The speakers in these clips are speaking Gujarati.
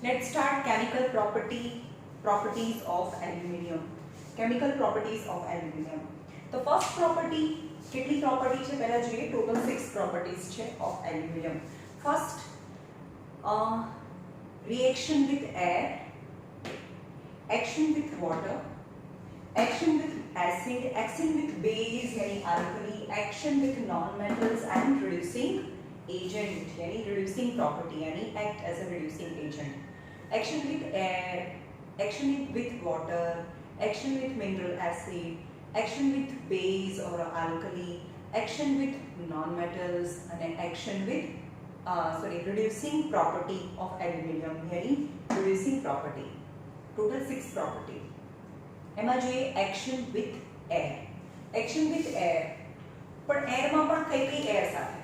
Let's start chemical properties of aluminium. Chemical properties of aluminium. The first property કેટલી property છે પહેલા જોઈએ. Total 6 properties છે of aluminium. First, reaction with air, action with water, action with acid, action with base यानी alkali, action with non-metals and reducing agent यानी reducing property यानी act as a reducing agent. Action with air, action with water, action with mineral acid, action with base or alkali, action with non-metals and action with reducing property of aluminium यानी reducing property. Total 6 property. એમાં જોઈએ action with air. Action with air. પણ એરમાં પણ કઈ એર સાથે?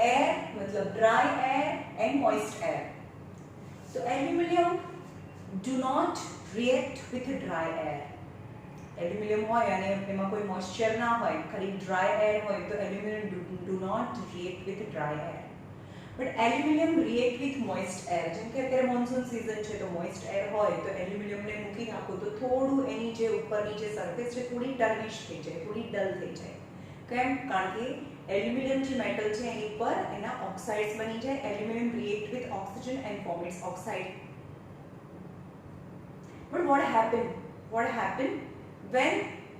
એર મતલબ dry air and moist air. So aluminium do not react with dry air. Aluminium હોય અને એમાં કોઈ moisture ના હોય, ખાલી dry air હોય તો aluminium do not react with dry air. But aluminium react with moist air. જેમ કે અત્યારે મોન્સૂન સીઝન છે તો moist air હોય તો એલ્યુમિનિયમને મૂકી નાખો તો થોડું એની જે ઉપરની જે સરફેસ છે થોડી ટર્નિશ થઈ જાય, થોડી ડલ થઈ જાય. કેમ? કારણ કે એલ્યુમિનિયમ જે મેટલ છે એની પર એના ઓક્સાઇડ્સ બની જાય. Aluminium react with oxygen and form its oxide. But what happened when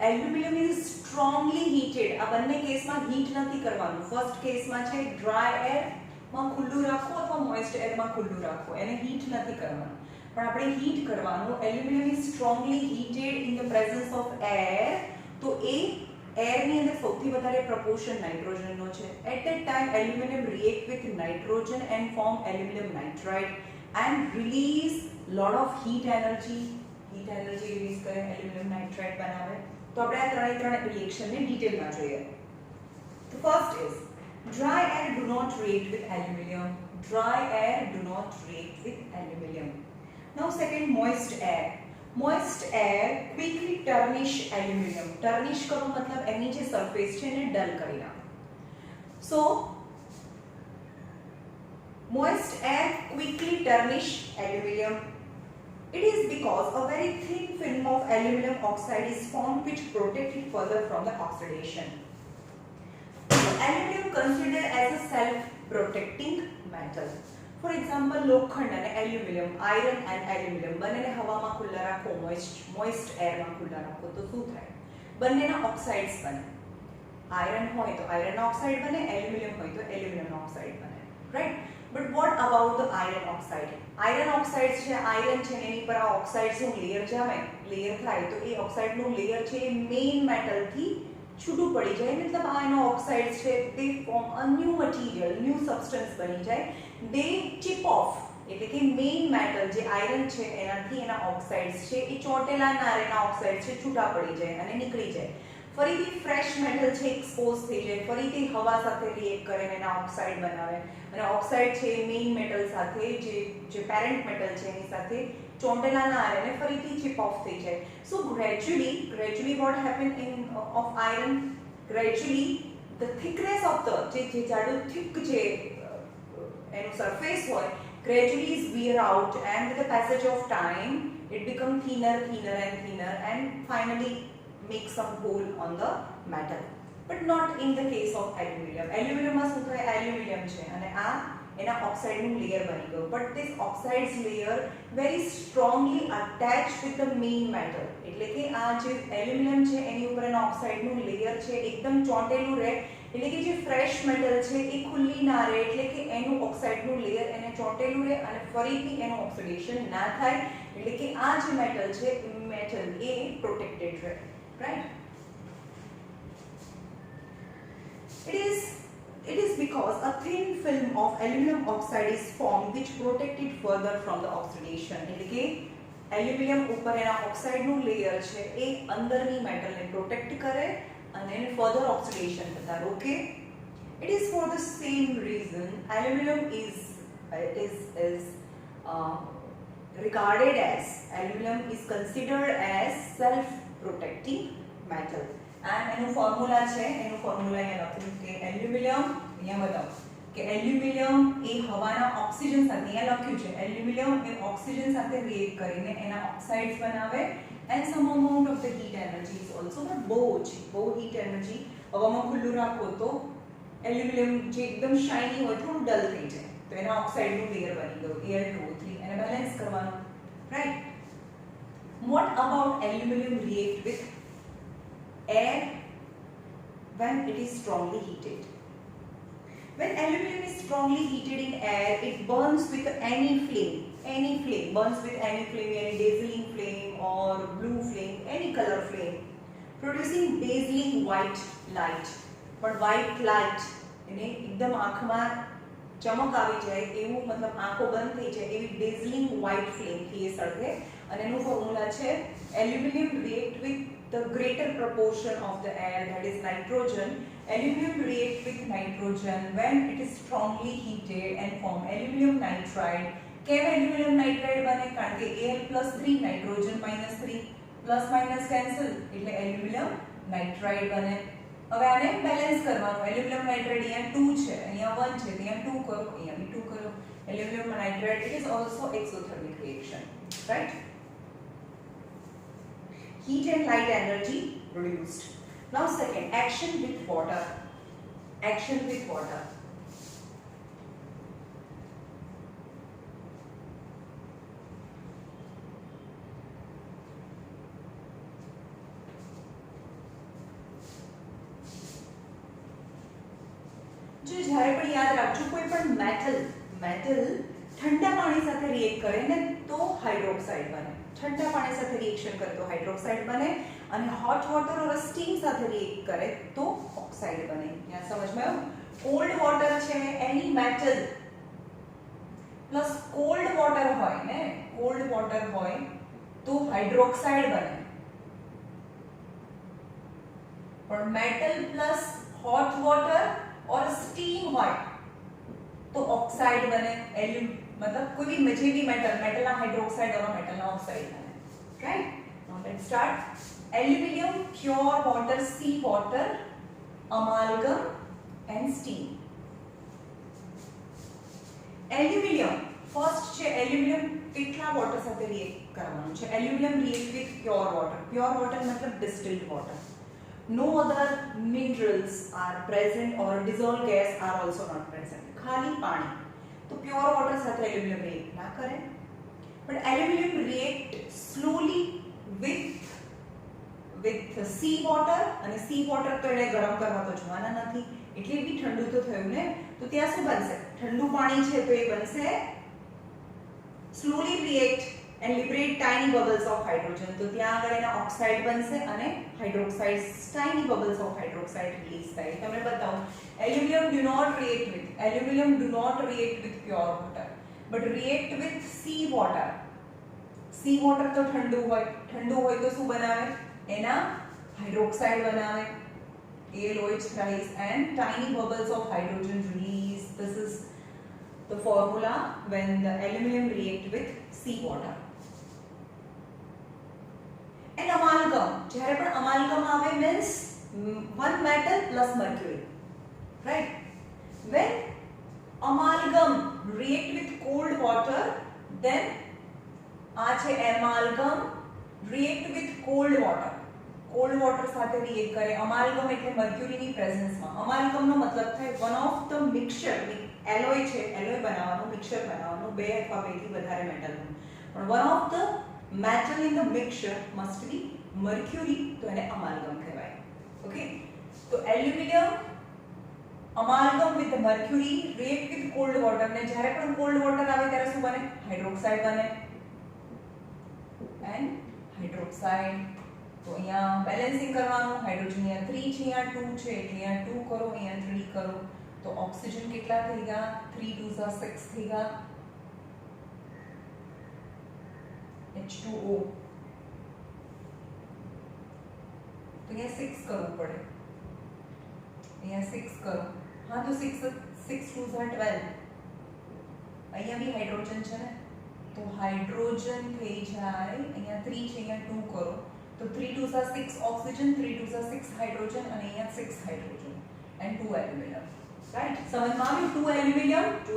aluminum is strongly heated? આ બંને કેસમાં હીટ નથી કરવાનું. ફર્સ્ટ કેસમાં છે ડ્રાય એર માં ખુલ્લું રાખો અથવા મોઇસ્ટ એરમાં ખુલ્લું રાખો, એને હીટ નથી કરવાનું. પણ આપણે હીટ કરવાનું. Aluminium is strongly heated in the presence of air, તો એ એરની અંદર સૌથી વધારે પ્રપોર્શન નાઇટ્રોજનનો છે. At that time aluminium react with nitrogen and form aluminium nitride and release lot of heat energy release કરે, એલ્યુમિનિયમ નાઇટ્રાઇડ બનાવે. તો આપણે આ ત્રણે રિએક્શનને ડિટેલમાં જોઈએ. તો first is dry air do not react with aluminium. Dry air do not react with aluminium. Now second, moist air. Moist air quickly tarnish aluminium. Tarnish करो मतलब એની જે સરફેસ છે એને ડલ કરી નાખે. So moist air quickly tarnish aluminium. It is because a very thin film of aluminium oxide is formed which protects it further from the oxidation. Aluminium considered as a self-protecting metal. For example, લોખંડ અને એલ્યુમિનિયમ, આયરન એન્ડ એલ્યુમિનિયમ બંનેને હવામાં ખુલ્લા રાખો, મોઇસ્ટ એરમાં ખુલ્લા રાખો તો શું થાય? બંનેના ઓક્સાઇડ્સ બને. આયરન હોય તો આયરન ઓક્સાઇડ બને, એલ્યુમિનિયમ હોય તો એલ્યુમિનિયમ ઓક્સાઇડ બને, right? But what about the iron oxide? Iron oxide છે, આયરન છે એની પર આ ઓક્સાઇડ્સનું લેયર લેયર થાય તો એ ઓક્સાઇડનું લેયર છે એ મેઇન મેટલથી છૂટું પડી જાય, મતલબ આ એનો ઓક્સાઇડ્સ છે they form a new material, new substance બની જાય. they chip off એટલે કે મેઇન મેટલ જે આયરન છે એનાથી એના ઓક્સાઇડ્સ છે એ ચોટેલા ના એના ઓક્સાઇડ છે છૂટા પડી જાય અને નીકળી જાય. ફરીથી ફ્રેશ મેટલ છે એક્સપોઝ થઈ જાય, ફરીથી હવા સાથે રિએક્ટ કરે એના ઓક્સાઇડ બનાવે અને ઓક્સાઇડ છે મેઇન મેટલ સાથે જે પેરેન્ટ મેટલ છે એની સાથે ચોંટેલા ના આવે અને ફરીથી ચિપ ઓફ થઈ જાય. સો gradually what happen in of iron, gradually the thickness of the જે જાડું thick જે એનું સરફેસ હોય gradually is wear out and with the passage of time it become thinner and finally make some hole on the metal. But not in the case of aluminium. Aluminium માં શું થાય? એલ્યુમિનિયમ છે અને આ એના ઓક્સાઇડનું લેયર બની ગયું. But this oxides layer very strongly attached with the main metal. એટલે કે આ જે એલ્યુમિનિયમ છે એની ઉપર એના ઓક્સાઇડનું લેયર છે એકદમ ચોંટેલું રહે, એટલે કે જે ફ્રેશ મેટલ છે એ ખુલ્લી ના રહે, એટલે કે એનું ઓક્સાઇડનું લેયર એને ચોંટેલું રહે અને ફરીથી એનું ઓક્સિડેશન ના થાય, એટલે કે આ જે મેટલ છે મેટલ એ પ્રોટેક્ટેડ રહે, right? It is because a thin film of aluminum oxide is formed which protect it further from the oxidation. એટલે કે એલ્યુમિનિયમ ઉપર એના ઓક્સાઇડનું લેયર છે એ અંદરની મેટલને પ્રોટેક્ટ કરે અને એને ફર્ધર ઓક્સિડેશન થતા રોકે. It is for the same reason aluminum is regarded as aluminum is considered as self-protecting metal. And એનું ફોર્મ્યુલા છે, એનું ફોર્મ્યુલા અહીંયા લખ્યું કે એલ્યુમિનિયમ અહીંયા બતાવો કે એલ્યુમિનિયમ એ હવાના ઓક્સિજન સાથે, અહીંયા લખ્યું છે એલ્યુમિનિયમ એ ઓક્સિજન સાથે રિએક્ટ કરીને એના ઓક્સાઇડ્સ બનાવે and sum amount of the heat energy is also, but બહુ ઓછી, બહુ હીટ એનર્જી હવામાં ખુલ્લું રાખો તો એલ્યુમિનિયમ જે એકદમ શાઇની હોય થોડું ડલ થઈ જાય, તો એના ઓક્સાઇડનું લેયર બની ગયું Al2O3, એને બેલેન્સ કરવાનું, right. What about aluminum react with air when it is strongly heated? When aluminum is strongly heated in air, it burns with any flame, burns with any flame, any dazzling flame or blue flame, any color flame, producing dazzling white light. But white light એને એકદમ આંખમાં ચમક આવી જાય એવું, મતલબ આંખો બંધ થઈ જાય એવી dazzling white flame થી એ સળગે. અને એનું ફોર્મ્યુલા છે aluminum react with the greater proportion of the air, that is nitrogen. Aluminum react with nitrogen when it is strongly heated and form aluminum nitride. કેમ aluminum nitride બને? કારણ કે Al+3 nitrogen -3 plus minus cancel એટલે aluminum nitride બને. હવે આને બેલેન્સ કરવાનું. એલ્યુમિનિયમ નાઇટ્રેટ અહીંયા 2 છે, અહીંયા 1 છે, ત્યાં 2 કરો, અહીંયા બી 2 કરો. Aluminium nitrate it is also exothermic reaction, right? Heat and light energy produced. Now second, action with water. Action with water. જો જ્યારે પણ યાદ રાખજો કોઈ પણ મેટલ ઠંડા પાણી સાથે રિએક્ટ કરે ને તો હાઇડ્રોક્સાઇડ બને. ઠંડા પાણી સાથે રિએક્શન કરે તો હાઇડ્રોક્સાઇડ બને અને હોટ વોટર ઓર સ્ટીમ સાથે રિએક્ટ કરે તો ઓક્સાઇડ બને. ત્યાં સમજમાં આવ્યું? કોલ્ડ વોટર છે એની મેટલ પ્લસ કોલ્ડ વોટર હોય ને, કોલ્ડ વોટર હોય તો હાઇડ્રોક્સાઇડ બને. પણ મેટલ પ્લસ હોટ વોટર और स्टीम હોય તો ઓક્સાઇડ બને. मतलब कोई भी જે भी मेटल ना हाइड्रोक्साइड और मेटल ना ऑक्साइड बने, right. Now let's start. Aluminium, pure water, sea water, amalgam and steam. Aluminium first છે એલ્યુમિનિયમ કેટલા વોટર સાથે રિએક્ટ કરવાનું છે? Aluminium react with pure water. Pure water मतलब distilled water. No other minerals are present or dissolved gas are also not present. खाली पानी. तो pure water સાથે aluminum react ના કરે. But aluminum react slowly with sea water, અને sea water તો એને ગરમ કરવા તો જવાના નથી એટલે બી ઠંડુ તો થયું ને, તો ત્યાં શું બનશે? ઠંડુ પાણી છે તો એ બનશે slowly react and liberate tiny bubbles of hydrogen. તો ત્યાં આગળ એના ઓક્સાઇડ બનશે અને હાઇડ્રોક્સાઇડ્સ, tiny bubbles of hydroxide release થાય. તમને બતાવું. Aluminum do not react with pure water but react with sea water. sea water તો ઠંડુ હોય તો શું બનાવે? એના હાઇડ્રોક્સાઇડ બનાવે. AlOH rise and tiny bubbles of hydrogen release. This is the formula when the aluminum react with sea water. And amalgam, જ્યારે પણ amalgam આવે means one metal plus mercury, right? When amalgam react with cold water, then આ છે amalgam react with cold water. cold water સાથે react કરે. amalgam એટલે mercury ની presence માં. amalgam નો મતલબ થાય one of the mixture, alloy છે, alloy બનાવવાનું, mixture બનાવવાનું બે અથવા બેથી વધારે મેટલનું. પણ one of the metal in the mixture must be mercury, તો એને amalgam કહેવાય. Okay, તો aluminum amalgam with the mercury react with cold water, ને જ્યારે પણ cold water આવે ત્યારે શું બને? હાઇડ્રોક્સાઇડ બને. and hydroxide. તો અહીંયા બેલેન્સિંગ કરવાનું. હાઇડ્રોજન અહીંયા 3 છે, અહીંયા 2 છે એટલે અહીંયા 2 કરો, અહીંયા 3 કરો. તો ઓક્સિજન કેટલા થઈ ગયા? 3 2 6 થઈ ગયા. H2O. तो यहाँ 6 करવું પડે. અહીંયા 6 કરો. हाँ तो 6 2 12. અહીંયા भी હાઇડ્રોજન છે ને, તો હાઇડ્રોજન થઈ જાય. અહીંયા 3 છે, અહીંયા 2 કરો. તો 3 2 6 ઓક્સિજન, 3 2 6 હાઇડ્રોજન અને અહીંયા 6 હાઇડ્રોજન and 2 એલ્યુમિનિયમ. રાઈટ, સમજમાં આવ્યું? 2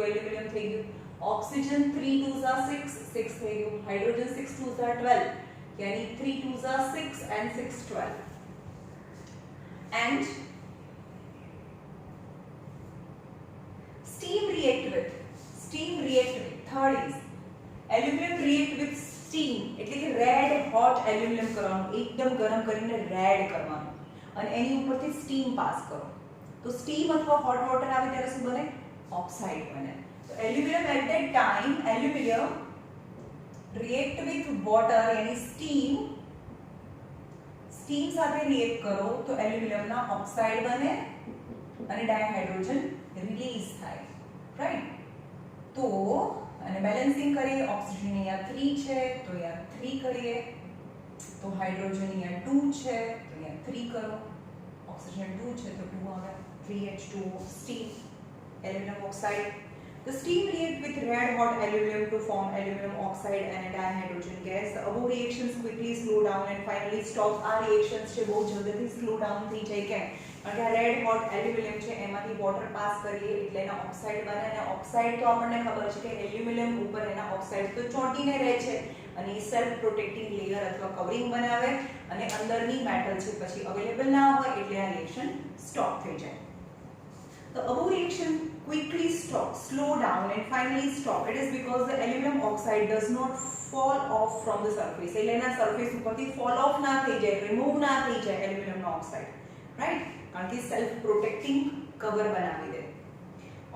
એલ્યુમિનિયમ થઈ ગયું, ઓક્સિજન 3 2s are 6 6 થઈ ગયું, હાઇડ્રોજન 6 2s are 12 यानी 3 2s are 6 and 6 12 and steam react with third is aluminum react with steam એટલે કે રેડ હોટ એલ્યુમિનિયમ કરવાનું, એકદમ ગરમ કરીને રેડ કરવાનું અને એની ઉપરથી સ્ટીમ પાસ કરો તો સ્ટીમ અથવા હોટ વોટર આવે ત્યારે શું બને? ઓક્સાઇડ બને. તો aluminium at that time aluminium react with water यानी steam સાથે react કરો તો એલ્યુમિનિયમના ઓક્સાઇડ બને અને ડાયહાઇડ્રોજન રિલીઝ થાય, રાઈટ? તો અને બેલેન્સિંગ કરીએ, ઓક્સિજન અહીંયા 3 છે તો અહીંયા 3 કરીએ, તો હાઇડ્રોજન અહીંયા 2 છે તો અહીંયા 3 કરો, ઓક્સિજન 2 છે તો 2 આવે, 3H2O steam aluminum oxide. The steam react with red hot aluminum to form aluminum oxide and a dihydrogen gas. The above reactions quickly slow down and finally stop. આ reactions છે બહુ જલ્દીથી સ્લો ડાઉન થઈ જાય, કેમ? કારણ કે આ રેડ હોટ એલ્યુમિનિયમ છે એમાંથી વોટર પાસ કરીએ એટલે એના ઓક્સાઇડ બને અને ઓક્સાઇડ તો આપણને ખબર છે કે એલ્યુમિનિયમ ઉપર એના ઓક્સાઇડ તો ચોંટીને રહે છે અને એ સેલ્ફ પ્રોટેક્ટિંગ લેયર અથવા કવરિંગ બનાવે અને અંદરની મેટલ છે પછી અવેલેબલ ના હોય એટલે આ રિએક્શન સ્ટોપ થઈ જાય. The above reaction quickly slow down and finally stop. It is because the aluminum oxide does not fall off from the surface. એટલે એના સરફેસ ઉપરથી fall off ના થઈ જાય, remove ના થઈ જાય એલ્યુમિનિયમ ઓક્સાઇડ, રાઈટ? કારણ કે સેલ્ફ પ્રોટેક્ટિંગ કવર બનાવી દે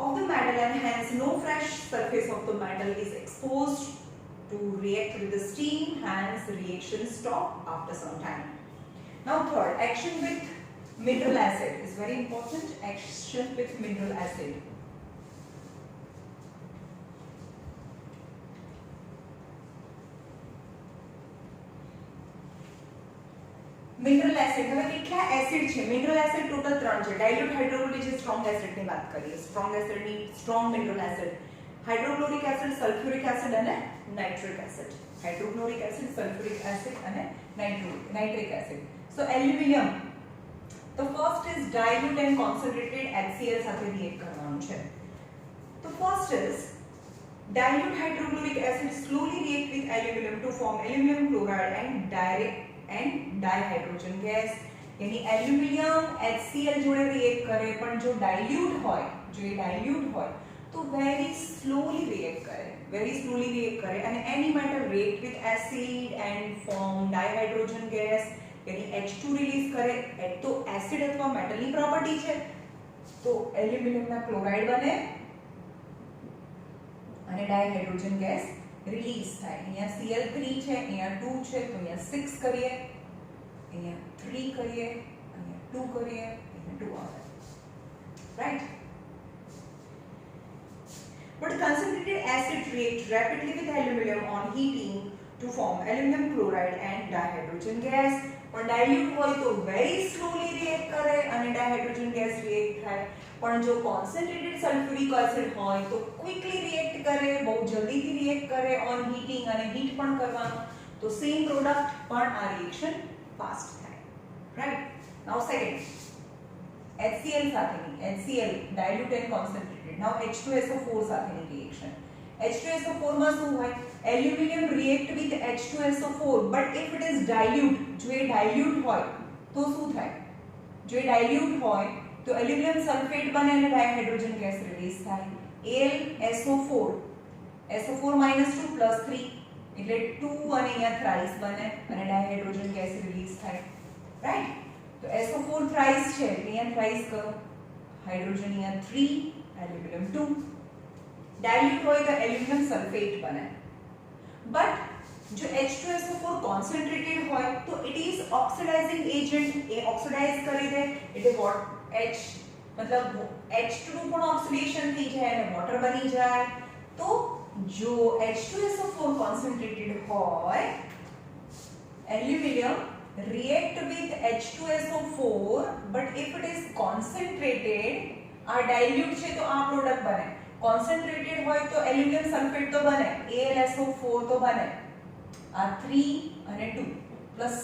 of the metal and hence no fresh surface of the metal is exposed to react with the steam, hence the reaction stop after some time. Now third, action with mineral acid is very important. Action with mineral acid. Mineral acid, હવે કેટલા એસિડ છે? મિનરલ એસિડ ટોટલ 3 છે. ડાયલ્યુટ હાઇડ્રોક્લોરિક જે સ્ટ્રોંગ એસિડ ની વાત કરીએ, સ્ટ્રોંગ એસિડની strong mineral acid, hydrochloric acid, sulphuric acid અને nitric acid. Hydrochloric acid, sulphuric acid અને નાઇટ્રિક એસિડ. સો એલ્યુમિનિયમ તો first is dilute and concentrated HCl સાથે રિએક્ટ કરવાનું છે. તો first is dilute hydrochloric acid slowly react with aluminum to form aluminum chloride and dihydrogen gas. यानी એલ્યુમિનિયમ HCl જોડે રિએક્ટ કરે પણ જો ડાઈલ્યુટ હોય તો very slowly react કરે અને any metal react with acid and form dihydrogen gas यानी H2 રિલીઝ કરે. તો એસિડ અથવા મેટલની પ્રોપર્ટી છે તો એલ્યુમિનિયમના ક્લોરાઇડ બને અને ડાયહાઇડ્રોજન ગેસ રિલીઝ થાય. અહીંયા Cl3 છે, અહીંયા 2 છે તો અહીંયા 6 કરીએ, અહીંયા 3 કરીએ, અહીંયા 2 કરીએ, અહીંયા 2 આવે, right? But concentrated acid react rapidly with aluminum on heating to form aluminum chloride and dihydrogen gas. પણ ડાઈલ્યુટ હોય તો very slowly react કરે અને dihydrogen gas react થાય. પણ જો concentrated sulfuric acid હોય તો quickly react કરે, બહુ જલ્દીથી react કરે on heating અને heat પણ કરવાનું તો same product પણ આ reaction fast થાય, right? Now second, HCl સાથેની dilute and concentrated. Now H2SO4 સાથેની reaction. H2SO4 માં શું હોય? Aluminum react with H2SO4 but if it is dilute, જો એ dilute હોય તો શું થાય? જો એ dilute હોય તો aluminum sulfate બને અને dihydrogen gas release થાય. AlSO4 SO4 -2 + 3 એટલે 2 અને અહીંયા thrice બને અને dihydrogen gas release થાય, right? તો SO4 thrice છે એટલે અહીંયા thrice કરો, હાઇડ્રોજન અહીંયા 3 એલ્યુમિનિયમ 2. dilute હોય તો aluminum sulfate બને. but जो H2SO4 concentrated હોય तो it is oxidizing agent, A oxidize કરી દે એટલે what H मतलब H2 પણ oxidation થઈ જાય અને water બની જાય. તો જો H2SO4 concentrated હોય aluminum react with H2SO4 but if it is concentrated, આ dilute છે તો આ પ્રોડક્ટ બને. concentrated હોય તો aluminum sulfate તો બને, AlSO4 તો બને. આ 3 અને 2 પ્લસ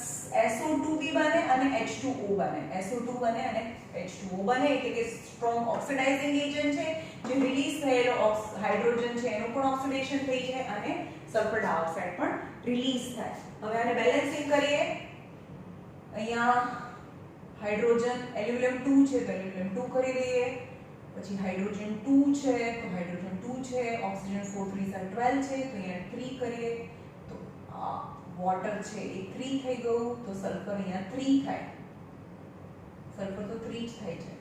SO2 બી બને અને H2O બને. SO2 બને અને H2O બને એટલે કે સ્ટ્રોંગ ઓક્સિડાઇઝિંગ એજન્ટ છે. જે રિલીઝ થયેલો હાઇડ્રોજન છે એનું પણ ઓક્સિડેશન થઈ જાય અને સલ્ફર ડાયોક્સાઇડ પણ રિલીઝ થાય. હવે આને બેલેન્સિંગ કરીએ. અહીંયા હાઇડ્રોજન એલ્યુમિનિયમ 2 છે તો એલ્યુમિનિયમ 2 કરી દઈએ. પછી હાઇડ્રોજન 2 છે તો હાઇડ્રોજન 2 છે. ઓક્સિજન 4 3 12 છે તો અહીંયા 3 કરીએ તો વોટર છે એ 3 થઈ ગયું તો સલ્ફર અહીંયા 3 થાય. સલ્ફર તો 3 જ થાય છે.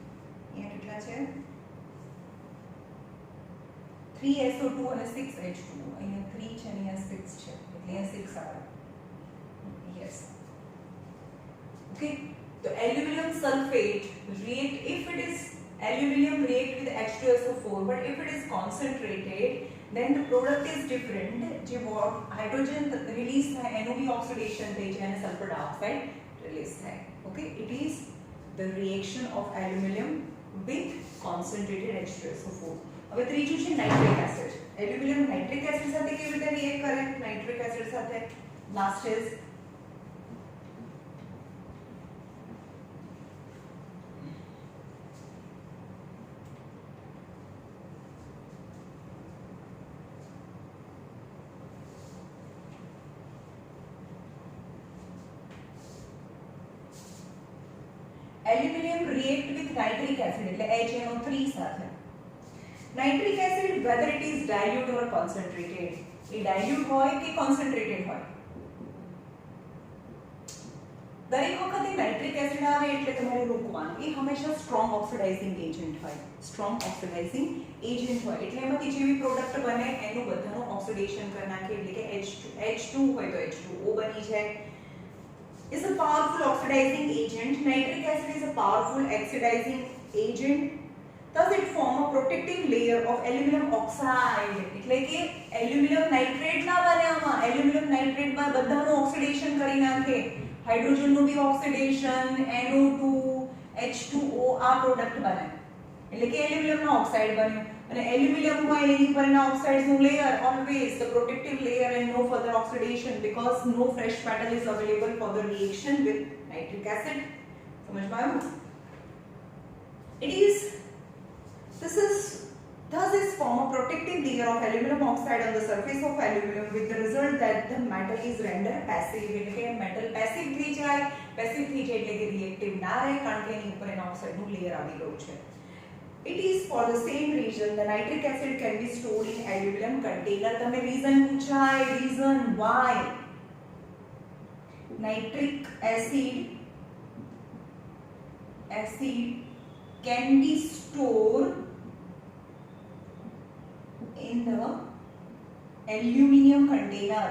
અહીંયા કેટલા છે 3SO2 અને 6H2O. અહીંયા 3 છે અને અહીંયા 6 છે એટલે અહીંયા 6 આવે. Yes okay. તો aluminium sulphate react if it is aluminum react with H2SO4 but if it is concentrated then the product is different. જે હાઇડ્રોજન રિલીઝ થાય એનું બી ઓક્સિડેશન થઈ જાય અને સલ્ફર ડાયોક્સાઇડ રિલીઝ થાય. Okay. It is the reaction of aluminum with concentrated H2SO4. હવે ત્રીજું છે nitric acid. Aluminium nitric acid સાથે કેવી રીતે રિએક્ટ કરે? નાઇટ્રિક એસિડ સાથે last is aluminum react with nitric acid એટલે HNO3 સાથે. nitric acid whether it is dilute or concentrated, A dilute હોય કે concentrated હોય, દરેક વખતે નાઇટ્રિક એસિડ આવે એટલે તમારે રોકવાનું. એ હંમેશા સ્ટ્રોંગ ઓક્સિડાઇઝિંગ એજન્ટ હોય. સ્ટ્રોંગ ઓક્સિડાઇઝિંગ એજન્ટ હોય એટલે એમાંથી જેવી પ્રોડક્ટ બને એનું બધાનું ઓક્સિડેશન કરી નાખે એટલે કે H2 હોય તો H2O બની જાય. is a powerful oxidizing agent. Nitric acid is a powerful oxidizing agent. Thus it form a protective layer of aluminum oxide. એટલે કે એલ્યુમિનિયમ નાઇટ્રેટ ના બને આમાં. એલ્યુમિનિયમ નાઇટ્રેટ માં બધાનું ઓક્સિડેશન કરી નાખે. હાઇડ્રોજન નું બી ઓક્સિડેશન, NO2, H2O આ પ્રોડક્ટ બને. એટલે કે એલ્યુમિનિયમ નો ઓક્સાઇડ બન્યો અને એલ્યુમિનિયમ હોય એની પરના ઓક્સાઇડ્સ નું layer always the protective layer and no further oxidation because no fresh metal is available for the reaction with nitric acid. સમજમાં આવ્યું? Thus is form a protective layer of aluminum oxide on the surface of aluminum with the result that the metal is rendered passive. એટલે કે metal passive થઈ જાય. passive થઈ જાય એટલે કે reactive ના રહે કારણ કે એની ઉપર એના ઓક્સાઇડ નું લેયર આવી ગયું છે. It is for the same reason the nitric acid can be stored in aluminum container. તમે reason પૂછાય, reason why nitric acid can be stored in the aluminum container.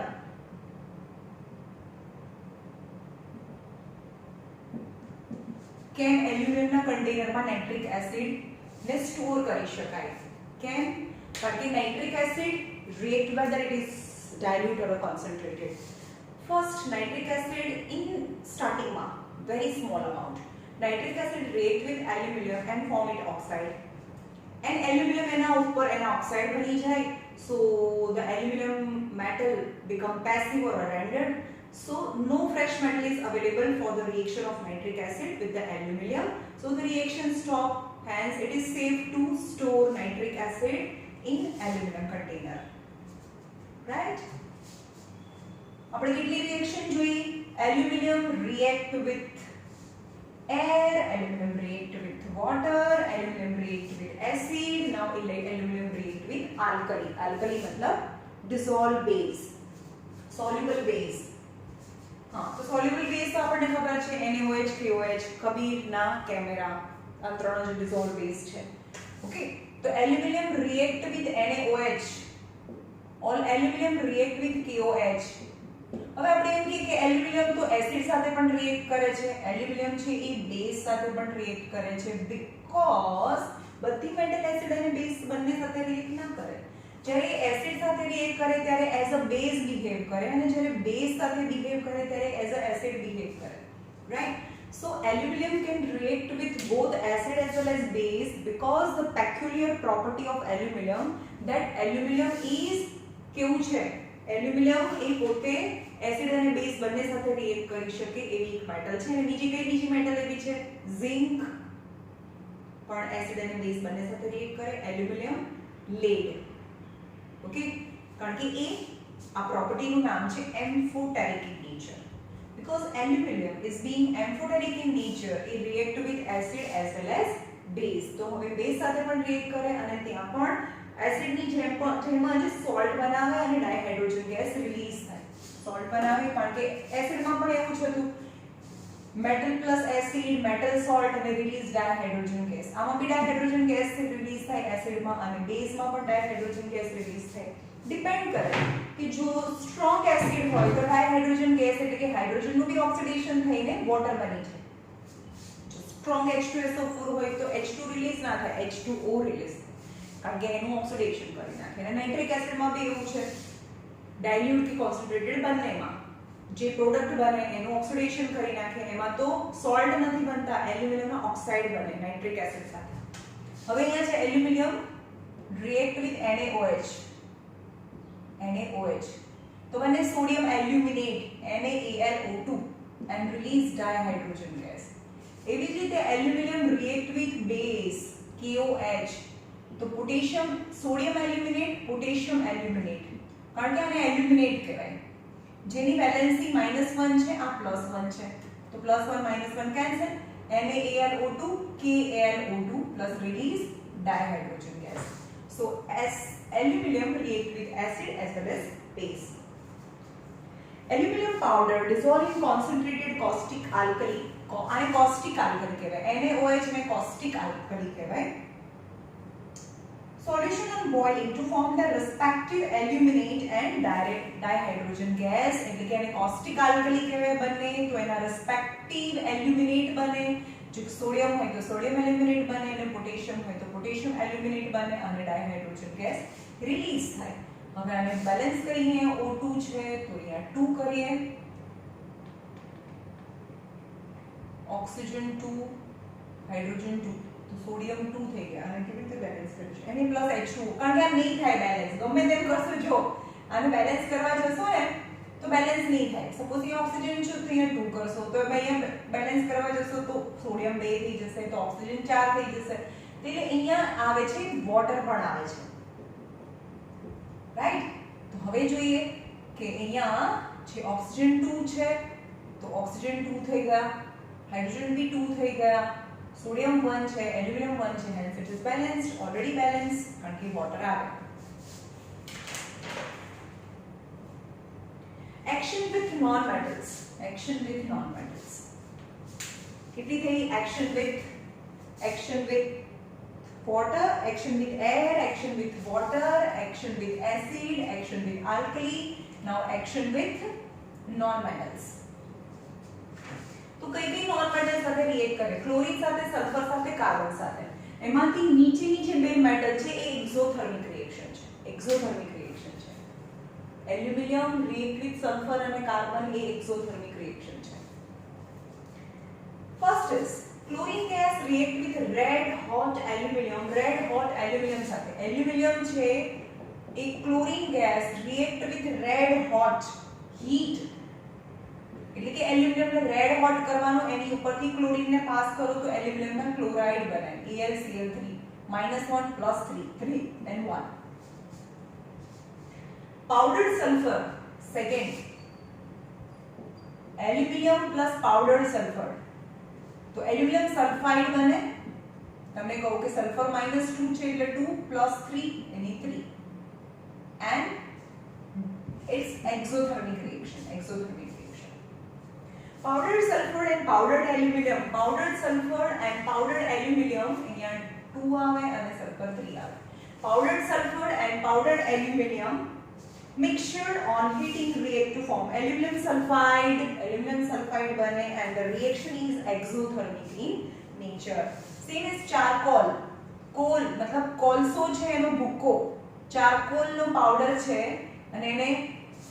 કેમ એલ્યુમિનિયમના કન્ટેનરમાં નાઇટ્રિક એસિડ ને સ્ટોર કરી શકાય? કેમ? કારણ કે nitric acid react whether it is dilute or concentrated. First nitric acid in starting માં very small amount. Nitric acid react with aluminum and form it oxide. And aluminum એના ઉપર એના oxide બની જાય. So the aluminum metal become passive or rendered. So no fresh metal is available for the reaction of nitric acid with the aluminum. So the reaction stop. Hence it is safe to store nitric acid in aluminum container. Right? આપણે કેટલી રિએક્શન જોઈ? Aluminum react with air, aluminum react with water, aluminum react with acid. Now aluminum react with alkali. Alkali मतलब dissolved base, soluble base. हाँ, तो soluble base तो આપણને ખબર છે NaOH, KOH, કબીરના કેમેરા આ ત્રણ જ dissolved base છે. ઓકે, તો aluminum react with NaOH, all aluminum react with KOH. હવે આપણે એમ કહીએ કે એલ્યુમિનિયમ તો એસિડ સાથે પણ રિએક્ટ કરે છે, એલ્યુમિનિયમ છે એ બેઝ સાથે પણ રિએક્ટ કરે છે, બીકોઝ બધી મેટલ એસિડ અને બેઝ બંને સાથે રિએક્ટ ના કરે. જ્યારે એસિડ સાથે રિએક્ટ કરે ત્યારે એઝ અ બેઝ બિહેવ કરે અને જ્યારે બેઝ સાથે બિહેવ કરે ત્યારે એઝ અ એસિડ બિહેવ કરે. Right? So aluminum can react with both acid as well as base because the peculiar property of aluminum that aluminum is કેવું છે? એલ્યુમિનિયમ એ પોતે એસિડ અને બેઝ બંને સાથે રિએક્ટ કરી શકે એવી એક મેટલ છે. અને બીજી મેટલ એવી છે ઝિંક, પણ એસિડ અને બેઝ બંને સાથે રિએક્ટ કરે. Aluminium, lead. ઓકે, કારણ કે એ આ પ્રોપર્ટીનું નામ છે amphoteric in nature. Because aluminum is being amphoteric in nature, it react with acid as well as base. તો હવે બેઝ સાથે પણ રિએક્ટ કરે અને ત્યાં પણ એસિડની જેમાં જે સોલ્ટ બનાવે અને ડાયહાઇડ્રોજન ગેસ રિલીઝ થાય. સોલ્ટ બનાવે કારણ કે એસિડમાં પણ એવું છે હતું metal plus acid, metal salt અને રિલીઝ ડાયહાઇડ્રોજન ગેસ. આમાં બી ડાયહાઇડ્રોજન ગેસ રિલીઝ થાય એસિડમાં અને બેઝમાં પણ ડાયહાઇડ્રોજન ગેસ રિલીઝ થાય. ડિપેન્ડ કરે કે જો સ્ટ્રોંગ એસિડ હોય તો ડાયહાઇડ્રોજન ગેસ એટલે કે હાઇડ્રોજનનું બી ઓક્સિડેશન થઈને વોટર બની જાય. જો સ્ટ્રોંગ H2SO4 હોય તો H2 રિલીઝ ના થાય, H2O રિલીઝ થાય કારણ કે એનું ઓક્સિડેશન કરી નાખે. અને નાઇટ્રિક એસિડમાં બી એવું છે, ડાયલ્યુટ કે કોન્સન્ટ્રેટેડ બંનેમાં જે પ્રોડક્ટ બને એનું ઓક્સિડેશન કરી નાખે. એમાં તો સોલ્ટ નથી બનતા, એલ્યુમિનિયમના ઓક્સાઇડ બને નાઇટ્રિક એસિડ સાથે. હવે અહીંયા છે એલ્યુમિનિયમ રિએક્ટ વિથ NaOH. તો બને sodium aluminate NaAlO2 and release dihydrogen gas. એવી જ રીતે aluminium react with base KOH. તો potassium, sodium aluminate, potassium aluminate, કારણ કે આને એલ્યુમિનેટ કહેવાય. જેની વેલેન્સી -1 છે, આ +1 છે, તો +1 -1 cancel. NaAlO2 KAlO2 plus release dihydrogen gas. So aluminum react with acid as well as base. Aluminum powder dissolve in concentrated caustic alkali. આને caustic alkali કહેવાય. NaOH ને caustic alkali કહેવાય. Solution on boiling to form the respective aluminate and dihydrogen gas. એટલે કે આને caustic alkali કહેવાય બંને. તો એના respective aluminate બને. જો સોડિયમ હોય તો સોડિયમ એલ્યુમિનેટ બને અને પોટેશિયમ હોય તો પોટેશિયમ એલ્યુમિનેટ બને અને ડાયહાઇડ્રોજન ગેસ રિલીઝ થાય. હવે આને બેલેન્સ કરીએ. O2 છે તો અહીંયા 2 કરીએ, ઓક્સિજન 2, હાઇડ્રોજન 2, તો સોડિયમ 2 થઈ ગયા. અને કેવી રીતે બેલેન્સ કરીશું? એની પ્લસ H2, કારણ કે આ નહીં થાય બેલેન્સ. ગમે તેમ કરશો, જો આને બેલેન્સ કરવા જશો ને તો બેલેન્સ નહીં થાય. સપોઝ અહીંયા ઓક્સિજન છે તો અહીંયા 2 કરશો, તો અહીંયા બેલેન્સ કરવા જશો તો સોડિયમ 2 થઈ જશે, તો ઓક્સિજન 4 થઈ જશે. એટલે અહીંયા આવે છે વોટર પણ આવે છે, રાઈટ? તો હવે જોઈએ કે અહીંયા જે ઓક્સિજન 2 છે તો ઓક્સિજન 2 થઈ ગયા, હાઇડ્રોજન બી 2 થઈ ગયા, સોડિયમ 1 છે, એલ્યુમિનિયમ 1 છે, hence it is balanced, already balance કારણ કે વોટર આવે. Action with non-metals. કેટલી થઈ? Action with water, action with air, action with water, action with acid, action with alkali. Now action with non-metals. તો કઈ non-metals સાથે રિએક્ટ કરે? ક્લોરીન સાથે, સલ્ફર સાથે, કાર્બન સાથે. એમાંથી નીચેની જે બે મેટલ છે એ એક્ઝોથર્મિક રિએક્શન છે. એલ્યુમિનિયમ react with sulfur અને કાર્બન એ એક્ઝોથર્મિક રિએક્શન છે. First is chlorine gas react with red hot aluminum સાથે. એલ્યુમિનિયમ છે એ chlorine gas react with red hot heat, એટલે કે એલ્યુમિનિયમને રેડ હોટ કરવાનો, એની ઉપરથી ક્લોરીનને પાસ કરો તો એલ્યુમિનિયમના ક્લોરાઇડ બને AlCl3 -1 + 3 then 1. Powdered sulfur, second, aluminium plus powdered sulfur. તો એલ્યુમિનિયમ સલ્ફાઇડ બને. તમને કહું કે સલ્ફર -2 છે એટલે 2 + 3 એની 3 and it's exothermic reaction. Powdered sulfur and powdered aluminium. Powdered sulfur and powdered aluminium, અહીંયા 2 આવે અને સલ્ફર 3 આવે. Powdered sulfur and powdered aluminium mixture on heating react to form aluminum sulfide bane and the reaction is exothermic in nature. Same as charcoal. Call મતલબ કોલસો છે એનો ભૂકો, ચારકોલ નો પાવડર છે અને એને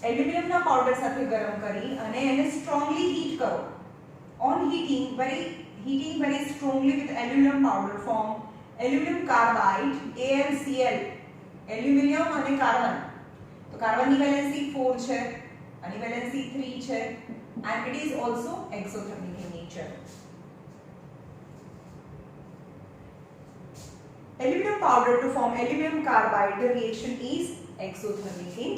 એલ્યુમિનિયમ ના પાવડર સાથે ગરમ કરી અને એને સ્ટ્રોંગલી હીટ કરો. On heating very strongly with aluminum powder form aluminum carbide AlCl, aluminium અને કાર્બન. તો તો કાર્બનની વેલેન્સી 4 છે, આની વેલેન્સી 3 છે, and it is also exothermic in nature. Aluminum powder to form aluminum carbide, the reaction is exothermic in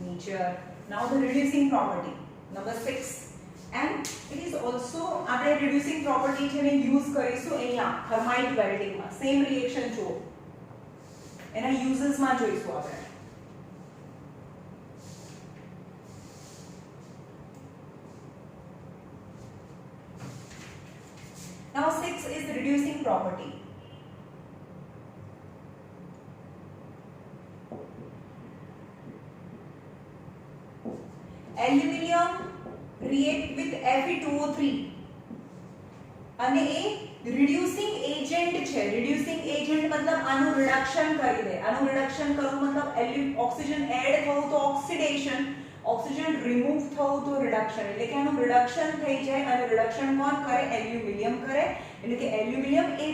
nature. Now the reducing property number 6, and it is also આપણે reducing property છે ને યુઝ કરીશું અહીંયા થર્માઇટ વેલ્ડિંગ માં. સેમ રિએક્શન જો એના યુઝેસ માં જોઈશું આપણે. Now 6 is reducing property. Aluminium react with Fe2O3 અને એ reducing agent છે. reducing agent મતલબ આનું રિડક્શન કરી દે. આનું રિડક્શન કરવું મતલબ ઓક્સિજન એડ થવું તો ઓક્સિડેશન, ઓક્સિજન રિમૂવ થવું તો રિડક્શન. એટલે કે આનું રિડક્શન થઈ જાય અને રિડક્શન કોણ કરે? એલ્યુમિનિયમ કરે. એટલે કે એલ્યુમિનિયમ એ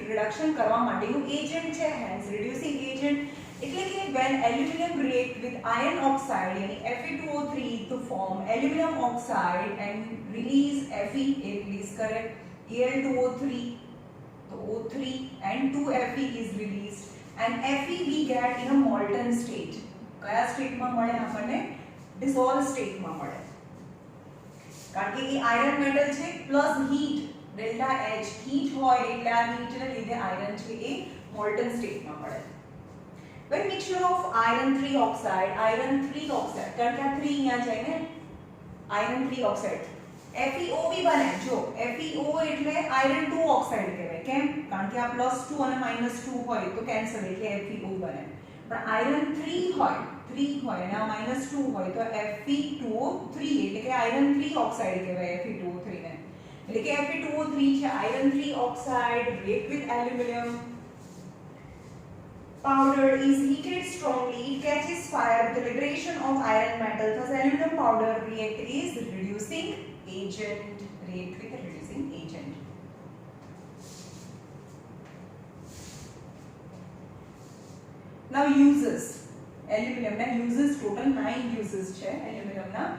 રિડક્શન કરવા માટેનું એજન્ટ છે, હેન્સ રિડ્યુસિંગ એજન્ટ. એટલે કે when aluminum react with iron oxide यानी Fe2O3 to form aluminum oxide and release Fe, A release કરે Al2O3, तो O3 and 2Fe is released and Fe we get in a molten state. કયા સ્ટેટ માં મળે આપણને? dissolved state માં મળે. કારણ કે એ આયરન મેટલ છે plus heat delta H heat હોય એટલે આ હીટના લીધે આયરન છે એ મોલ્ટન સ્ટેટ માં મળે. When mixture of iron 3 oxide, કારણ કે આ 3 અહીંયા જાય ને, iron 3 oxide, FeO બી બને. જો FeO એટલે iron 2 oxide કહેવાય. કેમ? કારણ કે આ +2 અને -2 હોય તો કેન્સલ, એટલે FeO બને. પણ iron 3 હોય અને આ -2 હોય તો Fe2O3, એટલે કે iron 3 oxide કહેવાય Fe2O3 ને. એટલે કે Fe2O3 છે iron 3 oxide react with aluminum powder is heated strongly, it catches fire with the liberation of iron metal. Thus aluminum powder react is reducing agent, react with a reducing agent. Now uses, aluminum na uses total 9 uses છે aluminum ના.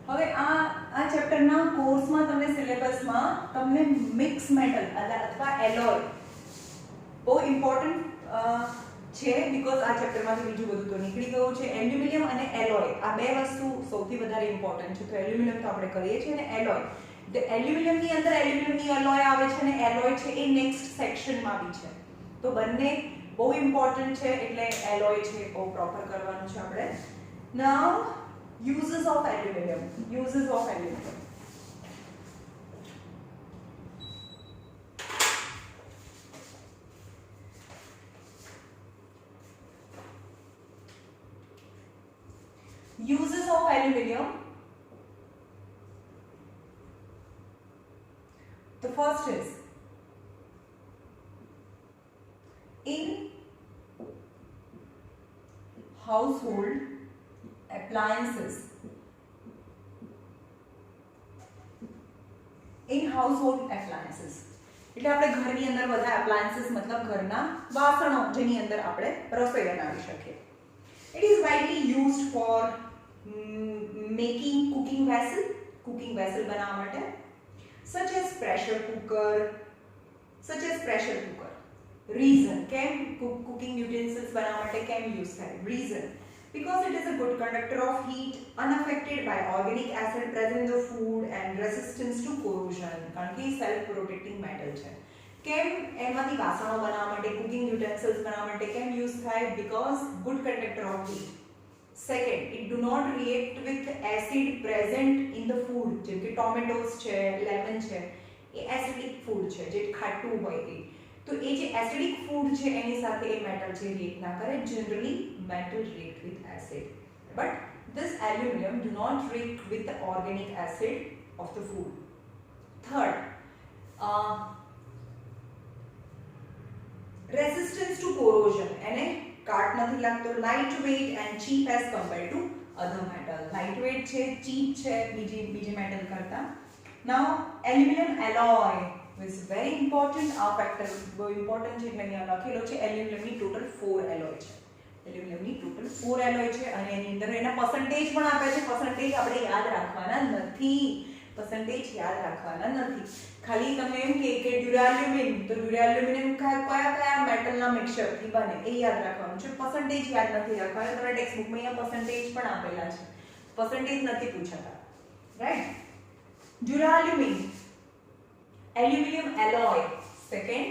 હવે આ ચેપ્ટરના કોર્સમાં તમને સિલેબસમાં તમને મિક્સ મેટલ અથવા એલોય બહુ ઇમ્પોર્ટન્ટ છે, બીકોઝ આ ચેપ્ટરમાંથી બીજું બધું તો નીકળી ગયું છે. એલ્યુમિનિયમ અને એલોય આ બે વસ્તુ સૌથી વધારે ઇમ્પોર્ટન્ટ છે. તો એલ્યુમિનિયમ તો આપણે કરીએ છીએ અને એલોય, એલ્યુમિનિયમની અંદર એલ્યુમિનિયમની એલોય આવે છે અને એલોય છે એ નેક્સ્ટ સેક્શનમાં બી છે. તો બંને બહુ ઇમ્પોર્ટન્ટ છે, એટલે એલોય છે બહુ પ્રોપર કરવાનું છે આપણે. નાઉ uses of aluminum. Uses of aluminum. Uses of aluminum. The first is in household appliances. In household appliances એટલે આપણે ઘરની અંદર બધા appliances મતલબ ઘરના વાસણો જેની અંદર આપણે રસોઈ બનાવી શકીએ. It is widely used for making cooking vessel બનાવવા માટે, such as pressure cooker. Reason કેમ cooking utensils બનાવવા માટે કેમ યુઝ થાય? Reason because it is a good conductor of heat, unaffected by organic acid present in the food and resistance to corrosion. કારણ કે સેલ્ફ પ્રોટેક્ટિંગ મેટલ છે. કેમ એમાંથી વાસણો બનાવવા માટે, કુકિંગ યુટેન્સિલ્સ બનાવવા માટે કેમ યુઝ થાય? because good conductor of heat. Second, it do not react with acid present in the food. જેમ કે ટોમેટોસ છે, લેમન છે, એ એસિડિક ફૂડ છે, જે ખાટું હોય એ. તો એ જે એસિડિક ફૂડ છે એની સાથે એ મેટલ જે રિએક્ટ ના કરે. Generally metal react with acid, but this aluminum do not react with the organic acid of the food. Third, resistance to corrosion, એને કાટ નથી લાગતો. light weight and cheap as compared to other metal. light weight છે, cheap છે બીજી મેટલ કરતા. now aluminum alloy, it's very important. આ ફેક્ટર બહુ ઇમ્પોર્ટન્ટ છે એટલે અહીંયા લખેલો છે. એલ્યુમિનિયમની ટોટલ 4 એલોય છે. એલ્યુમિનિયમની ટોટલ 4 એલોય છે અને એની અંદર એના પર્સન્ટેજ પણ આપે છે. પર્સન્ટેજ આપણે યાદ રાખવાના નથી. પર્સન્ટેજ યાદ રાખવાના નથી. ખાલી તમે એમ કે ડ્યુરાલ્યુમિન, તો ડ્યુરાલ્યુમિન કયા કયા મેટલના મિક્સચરથી બને એ યાદ રાખવાનું છે. પર્સન્ટેજ યાદ નથી રાખવાના. તમારા ટેક્સ્ટ બુકમાં અહીંયા પર્સન્ટેજ પણ આપેલા છે. પર્સન્ટેજ નથી પૂછાતા, right? Duralumin, aluminium alloy, second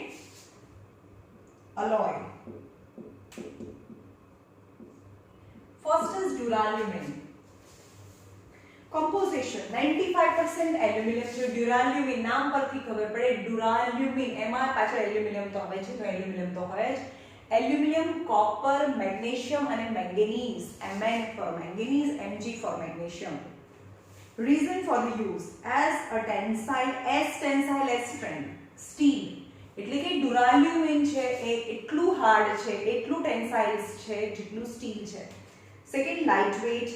alloy. First is duralumin. Composition 95% aluminium છે. ડ્યુરાલ્યુમિન નામ પરથી ખબર પડે ડ્યુરાલ્યુમિન, એમાં પાછળ એલ્યુમિનિયમ તો આવે છે, તો એલ્યુમિનિયમ તો હોય જ. એલ્યુમિનિયમ, કોપર, મેગ્નેશિયમ અને manganese. Mn for manganese, Mg for magnesium. Reason for the use as a tensile strength. Steel, એટલે કે ડ્યુરાલ્યુમિન છે એ એટલું હાર્ડ છે, એટલું ટેન્સાઇલ્સ છે જેટલું સ્ટીલ છે. Second, light weight.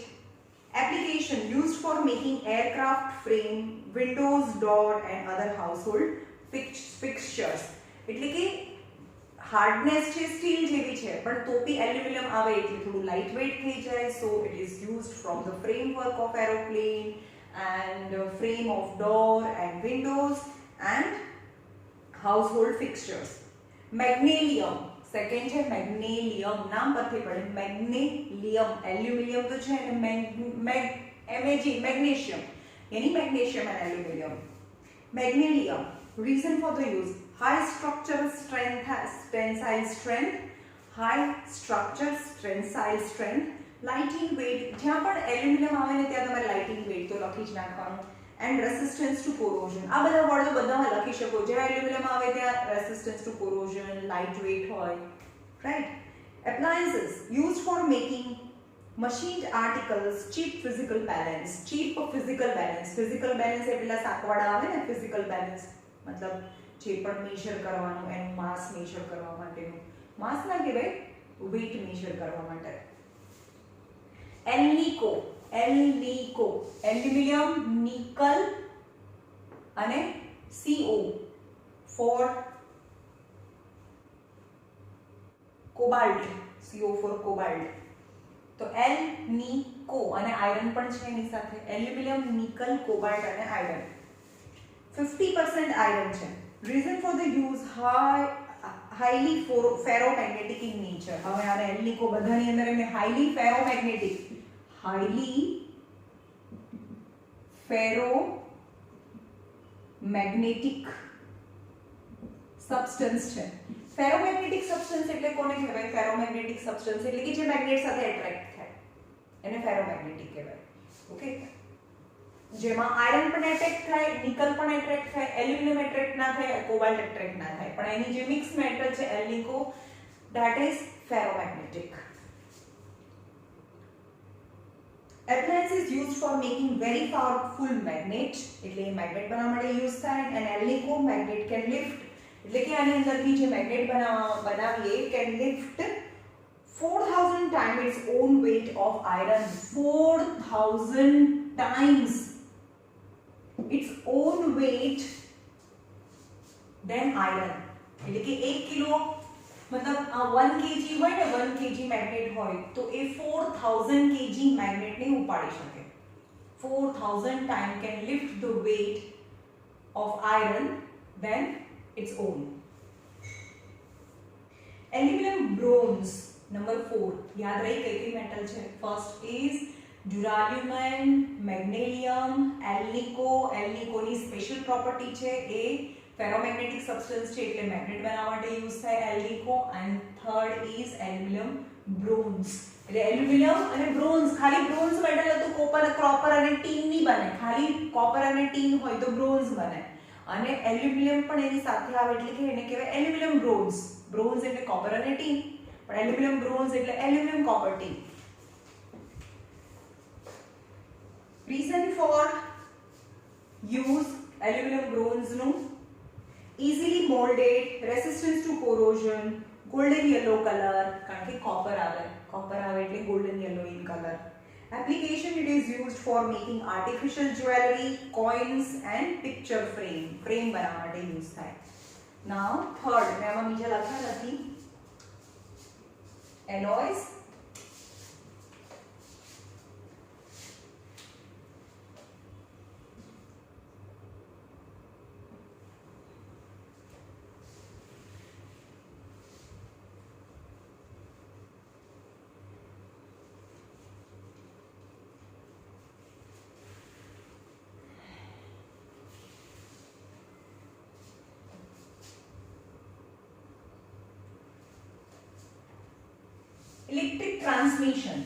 Application used for making aircraft frame, windows, door and other household fixtures. એટલે કે હાર્ડનેસ છે સ્ટીલ જેવી છે પણ તો બી એલ્યુમિનિયમ આવે એટલે થોડું લાઇટ વેઇટ થઈ જાય. So it is used from the framework of aeroplane and frame of door and windows and household fixtures. Magnesium, second છે મેગ્નેલિયમ, નામ પરથી પડે મેગ્નેલિયમ. એલ્યુમિનિયમ તો છે ને MAG મેગ્નેશિયમ, यानी magnesium and aluminium. Magnalium, reason for the use, high structural strength, tensile strength, high structure tensile strength, light in weight. જ્યાં પણ એલ્યુમિનિયમ આવે ને ત્યાં તમારે light in weight તો લખી જ નાખવાનું. and resistance to corrosion. આ બધા વર્ડ તો બધામાં લખી શકો. જ્યાં એલ્યુમિનિયમ આવે ત્યાં resistance to corrosion, light weight હોય, right? Appliances used for making machined articles, cheap physical balance. cheap physical balance. physical balance એટલે સાકવાડા આવે ને, physical balance મતલબ જે પણ મેજર કરવાનું એનું માસ મેજર કરવા માટેનું, માસ ના કહેવાય, weight મેજર કરવા માટે. એલ્નિકો, એલ્નિકો, એલ્યુમિનિયમ, નિકલ અને CO for cobalt, CO for cobalt. તો એલ્નિકો અને આયરન પણ છે એની સાથે. એલ્યુમિનિયમ, નિકલ, કોબાલ્ટ અને આયરન. 50% આયરન છે. Reason for the use highly ferromagnetic in nature. હવે આ એલ્નિકો બધાની અંદર એમને highly ferromagnetic, highly ferromagnetic substance છે. ferromagnetic substance એટલે કોને કહેવાય? ferromagnetic substance એટલે કે જે મેગ્નેટ સાથે એટ્રેક્ટ થાય એને ferromagnetic કહેવાય. ઓકે, જેમાં આયરન પણ એટ્રેક્ટ થાય, નિકલ પણ એટ્રેક્ટ થાય, એલ્યુમિનિયમ એટ્રેક્ટ ના થાય, કોબાલ્ટ એટ્રેક્ટ ના થાય, પણ એની જે મિક્સ મેટલ છે એલ્નિકો, that is ferromagnetic. Appliance is used for making very powerful magnet, એટલે એ મેગ્નેટ બનાવવા માટે યુઝ થાય. and એલ્નિકો magnet can lift, એટલે કે આની અંદરથી જે મેગ્નેટ બનાવીએ can lift 4000 times its own weight of iron. 4000 times its own weight than iron. એટલે કે 1 કિલો मतलब 1 kg હોય ને, 1 kg મેગ્નેટ હોય તો એ 4000 kg મેગ્નેટને ઉપાડી શકે. 4000 times can lift the weight of iron than its own. Aluminum, bronze, number 4. યાદ રહી કઈ કઈ મેટલ છે? First is duralumin, magnalium, alnico. એલ્નિકોની સ્પેશિયલ પ્રોપર્ટી છે એ ફેરોમેગ્નેટિક સબસ્ટન્સ છે એટલે મેગ્નેટ બનાવવા માટે યુઝ થાય alnico. And third is aluminium, bronze. એટલે એલ્યુમિનિયમ અને બ્રોન્ઝ, ખાલી બ્રોન્ઝ મેટલ હતું, કોપર અને ટીન ની બને. ખાલી કોપર અને ટીન હોય તો બ્રોન્ઝ બને. અને એલ્યુમિનિયમ પણ એની સાથે આવે એટલે કે એને કહેવાય એલ્યુમિનિયમ બ્રોન્ઝ. બ્રોન્ઝ એટલે કોપર અને ટીન, પણ એલ્યુમિનિયમ બ્રોન્ઝ એટલે aluminium copper tin. Reason four use aluminium bronze નું, easily molded, resistance to corrosion, golden yellow color, કારણ કે કોપર આવે એટલે golden yellow in color, Application, it is used for making artificial jewelry, coins and picture frame. Frame બનાવવા માટે યુઝ થાય. Now third, મેં આમાં બીજા લખ્યા નથી. Alloys. Electric transmission.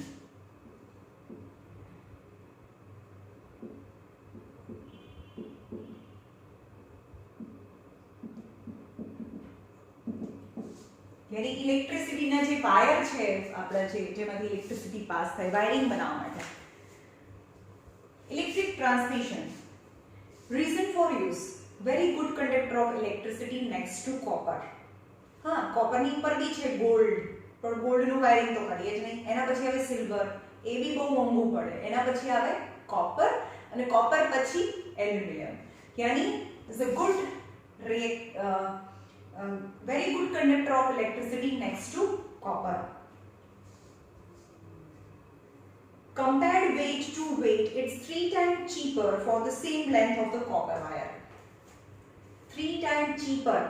यानी इलेक्ट्रिसिटी ना जे वायर છે આપડા જેમાંથી ઇલેક્ટ્રિસિટી પાસ થાય વાયરિંગ બનાવવા માટે. Electric transmission. Reason for use. Very good conductor of electricity next to copper. हाँ, कॉपर ની ઉપર બી છે ગોલ્ડ, પણ ગોલ્ડ નું વાયરિંગ તો કરીએ જ નહીં. એના પછી આવે સિલ્વર, એ બી બહુ મોંઘું પડે. એના પછી આવે કોપર અને કોપર પછી એલ્યુમિનિયમ. यानी is a good very good conductor of electricity next to copper. Compared weight to weight, it's 3 times cheaper for the same length of the copper wire. 3 times cheaper.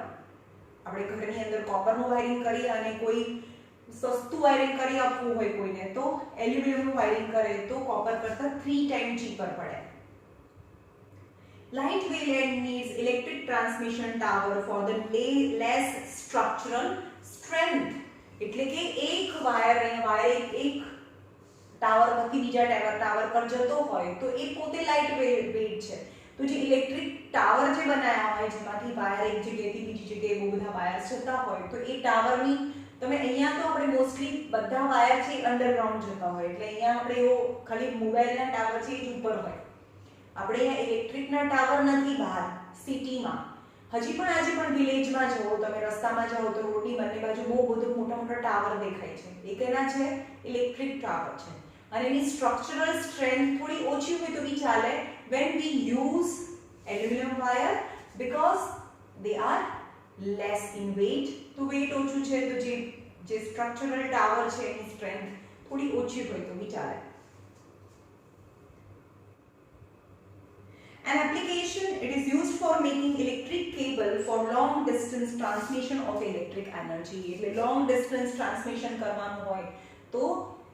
આપણે ઘરની અંદર કોપરનું વાયરિંગ કરીએ અને કોઈ સસ્તું વાયરિંગ કરી આપવું હોય કોઈને તો એલ્યુમિનિયમનું વાયરિંગ કરે તો કોપર કરતા 3 times cheaper પડે. Light wayland needs electric transmission tower for the less structural strength. એટલે કે એક વાયર એક ટાવર પરથી બીજા ટાવર પર જતો હોય તો એ પોતે લાઇટ વેઇટ છે. તો જે ઇલેક્ટ્રિક ટાવર જે બનાવ્યા હોય જેમાંથી વાયર એક જગ્યાએથી બીજી જગ્યાએ બહુ બધા વાયર્સ જતા હોય તો એ ટાવરની તમે અહીંયા તો આપણે મોસ્ટલી બધા વાયર છે અંડરગ્રાઉન્ડ જતા હોય એટલે અહીંયા આપણે એવો ખાલી મોબાઈલના ટાવર છે એ જ ઉપર હોય. આપણે અહીંયા ઇલેક્ટ્રિકના ટાવર નથી બહાર સિટીમાં. હજી પણ આજે પણ વિલેજમાં જાઓ તમે રસ્તામાં જાઓ તો રોડની બંને બાજુ બહુ બધું મોટા મોટા ટાવર દેખાય છે. એ કેના છે? ઇલેક્ટ્રિક ટાવર છે. અને એની સ્ટ્રક્ચરલ સ્ટ્રેન્થ થોડી ઓછી હોય તો બી ચાલે when we use aluminum wire because they are less in weight. તો weight ઓછું છે તો જે સ્ટ્રક્ચરલ ટાવર છે એની સ્ટ્રેન્થ થોડી ઓછી હોય તો બી ચાલે. An application, it is used for making electric cable for long distance transmission of electric energy. એટલે long distance transmission કરવાનું હોય તો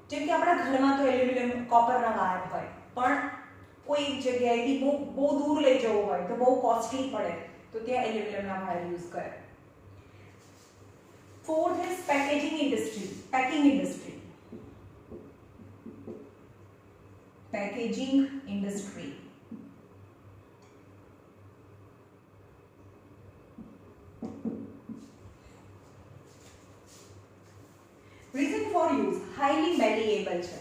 જેમ કે આપણા ઘરમાં તો એલ્યુમિનિયમ કોપરના વાયર હોય પણ કોઈ જગ્યાએથી બહુ દૂર લઈ જવું હોય તો બહુ કોસ્ટલી પડે તો ત્યાં એલ્યુમિનિયમના વાયર યુઝ કરે. Fourth is packaging industry. Packing industry. Packaging industry. Reason for use, highly malleable છે.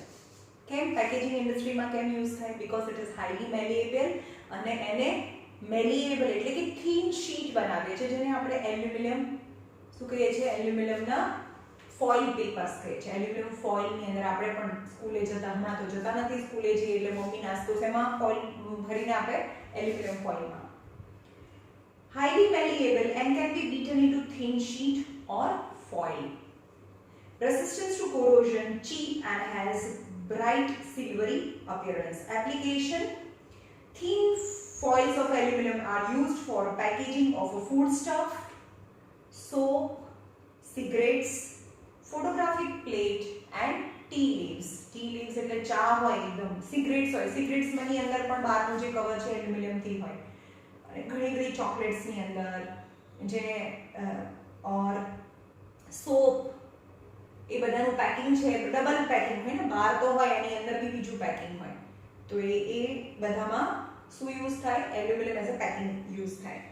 કેમ પેકેજિંગ ઇન્ડસ્ટ્રીમાં કેમ યુઝ થાય? બીકોઝ ઇટ ઇઝ હાઈલી મેલિએબલ અને એને મેલિએબલ એટલે કે થીન શીટ બનાવીએ છે જેને આપણે એલ્યુમિનિયમ શું કહીએ છીએ? એલ્યુમિનિયમના ફોઇલ પેપર્સ કહીએ છીએ. એલ્યુમિનિયમ ફોઇલની અંદર આપણે પણ સ્કૂલે જતા, હમણાં તો જતા નથી સ્કૂલે જઈએ એટલે મમ્મી નાસ્તો શેમાં ફોઇલ ભરીને આપે? Aluminium ફોઇલમાં. Highly malleable and can be beaten into thin sheet or foil. Resistance to corrosion, cheap and has bright silvery appearance. Application, thin foils of aluminum are used for packaging of a foodstuff, soap, cigarettes, photographic plate and tea leaves. Tea leaves એટલે ચા હોય એકદમ. cigarettes હોય, cigarettes ની અંદર પણ બહારનું જે કવર છે એલ્યુમિનિયમ થી હોય. અને ઘણી બધી ચોકલેટ્સ ની અંદર જે ઓર સોપ એ બધાનું પેકિંગ છે ડબલ પેકિંગ હોય ને, બહાર તો હોય એની અંદર બી બીજું પેકિંગ હોય તો એ બધામાં શું યુઝ થાય? Aluminium as a packing use થાય.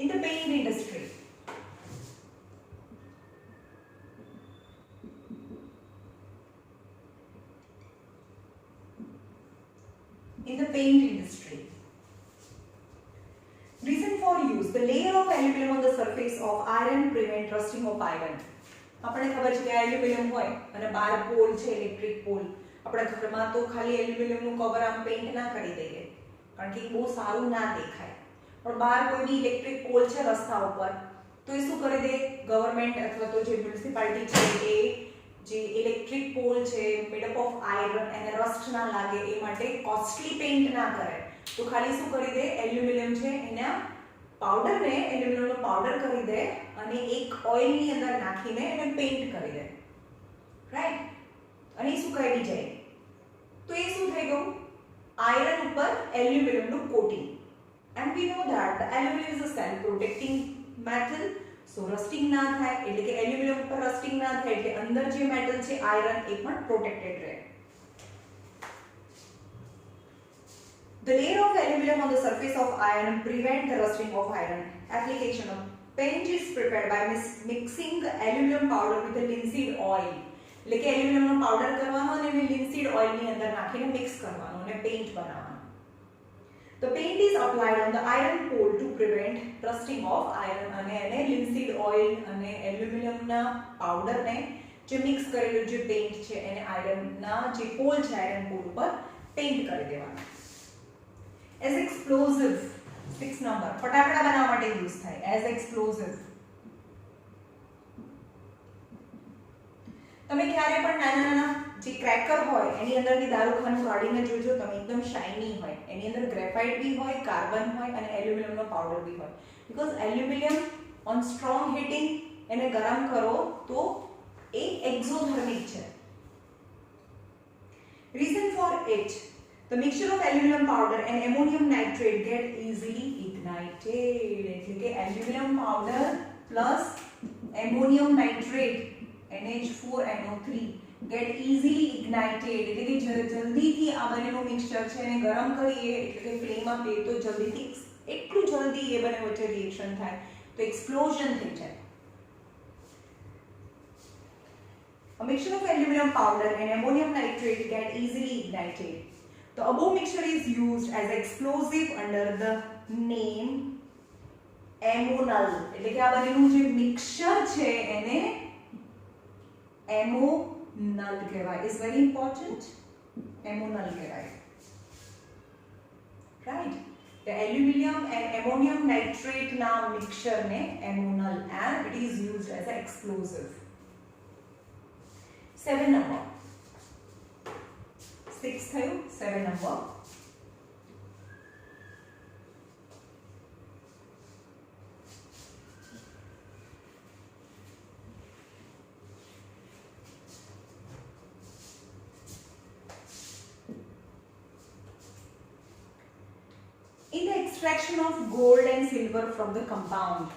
In the paint industry, in the paint industry. Reason for use, the layer of aluminum on the surface of iron prevent rusting of iron. આપણે ખબર છે કે એલ્યુમિનિયમ હોય અને બહાર પોલ છે ઇલેક્ટ્રિક પોલ આપણા ઘરમાં તો ખાલી એલ્યુમિનિયમનું કવર આમ પેઇન્ટ ના કરી દઈએ કારણ કે બહુ સારું ના દેખાય, પણ બહાર કોઈ બી ઇલેક્ટ્રિક પોલ છે રસ્તા ઉપર તો એ શું કરી દે, ગવર્મેન્ટ અથવા તો જે મ્યુનિસિપાલિટી છે એ જે ઇલેક્ટ્રિક પોલ છે મેડ અપ ઓફ આયરન એને રસ્ટ ના લાગે એ માટે કોસ્ટલી પેઇન્ટ ના કરે, તો ખાલી શું કરી દે, એલ્યુમિનિયમ છે એના પાવડરને એલ્યુમિનિયમનો પાવડર કરી દે અને એક ઓઇલની અંદર નાખીને એને પેઇન્ટ કરી દે, રાઈટ, અને એ સુકાઈ બી જાય, તો એ શું થઈ ગયું, આયરન ઉપર એલ્યુમિનિયમનું coating. And we know that the aluminium is a self protecting metal, so rusting ના થાય એટલે કે એલ્યુમિનિયમ ઉપર રસ્ટિંગ ના થાય એટલે અંદર જે મેટલ છે આયરન એ પણ પ્રોટેક્ટેડ રહે. The layer of aluminum on the surface of iron prevent the rusting of iron. Application of paint is prepared by mixing the aluminum powder with the linseed oil. એટલે કે એલ્યુમિનિયમનો પાવડર કરવાનો અને એને લિન્સીડ ઓઇલની અંદર નાખીને મિક્સ કરવાનો અને પેઇન્ટ બનાવવાનો. The paint is applied on the iron pole to prevent rusting of iron. અને એને લિન્સીડ ઓઇલ અને એલ્યુમિનિયમના પાવડરને જે મિક્સ કરેલું જે પેઇન્ટ છે એને આયરનના જે પોલ છે આયરન પોલ ઉપર પેઇન્ટ કરી દેવાનો. As explosive, 6 નંબર, ફટાકડા બનાવવા માટે યુઝ થાય. As explosive, તમે ક્યારે પણ નાના નાના જે ક્રેકર હોય એની અંદરથી દારૂખાનું કાઢીને જોજો તમે, એકદમ શાઇની હોય, એની અંદર ગ્રેફાઇટ બી હોય, કાર્બન હોય અને એલ્યુમિનિયમનો પાવડર બી હોય, because aluminium on strong heating એને ગરમ કરો તો એ એક્ઝોથર્મિક છે. Reason four it, the mixture of aluminum powder and ammonium nitrate get easily ignited. એટલે કે aluminum powder plus ammonium nitrate NH4NO3 get easily ignited, એટલે કે જલ્દીથી આ બંનેનું મિક્સચર છે એને ગરમ કરીએ એટલે કે ફ્લેમ આપીએ તો જલ્દીથી એટલું જલ્દી એ બંને વચ્ચે રિએક્શન થાય તો એક્સપ્લોઝન થઈ જાય. A mixture of aluminum powder and ammonium nitrate get easily ignited. The above mixture is used as explosive under the name ammonal. એટલે કે આ બંનેનું જે મિક્સચર છે એને ammonal કહેવાય. Is very important. ammonal કહેવાય. Right? The aluminum and ammonium nitrate ના મિક્સચર ને ammonal and it is used as an explosive. 7 number. 6 થયું, 7 number. In the extraction of gold and silver from the compound,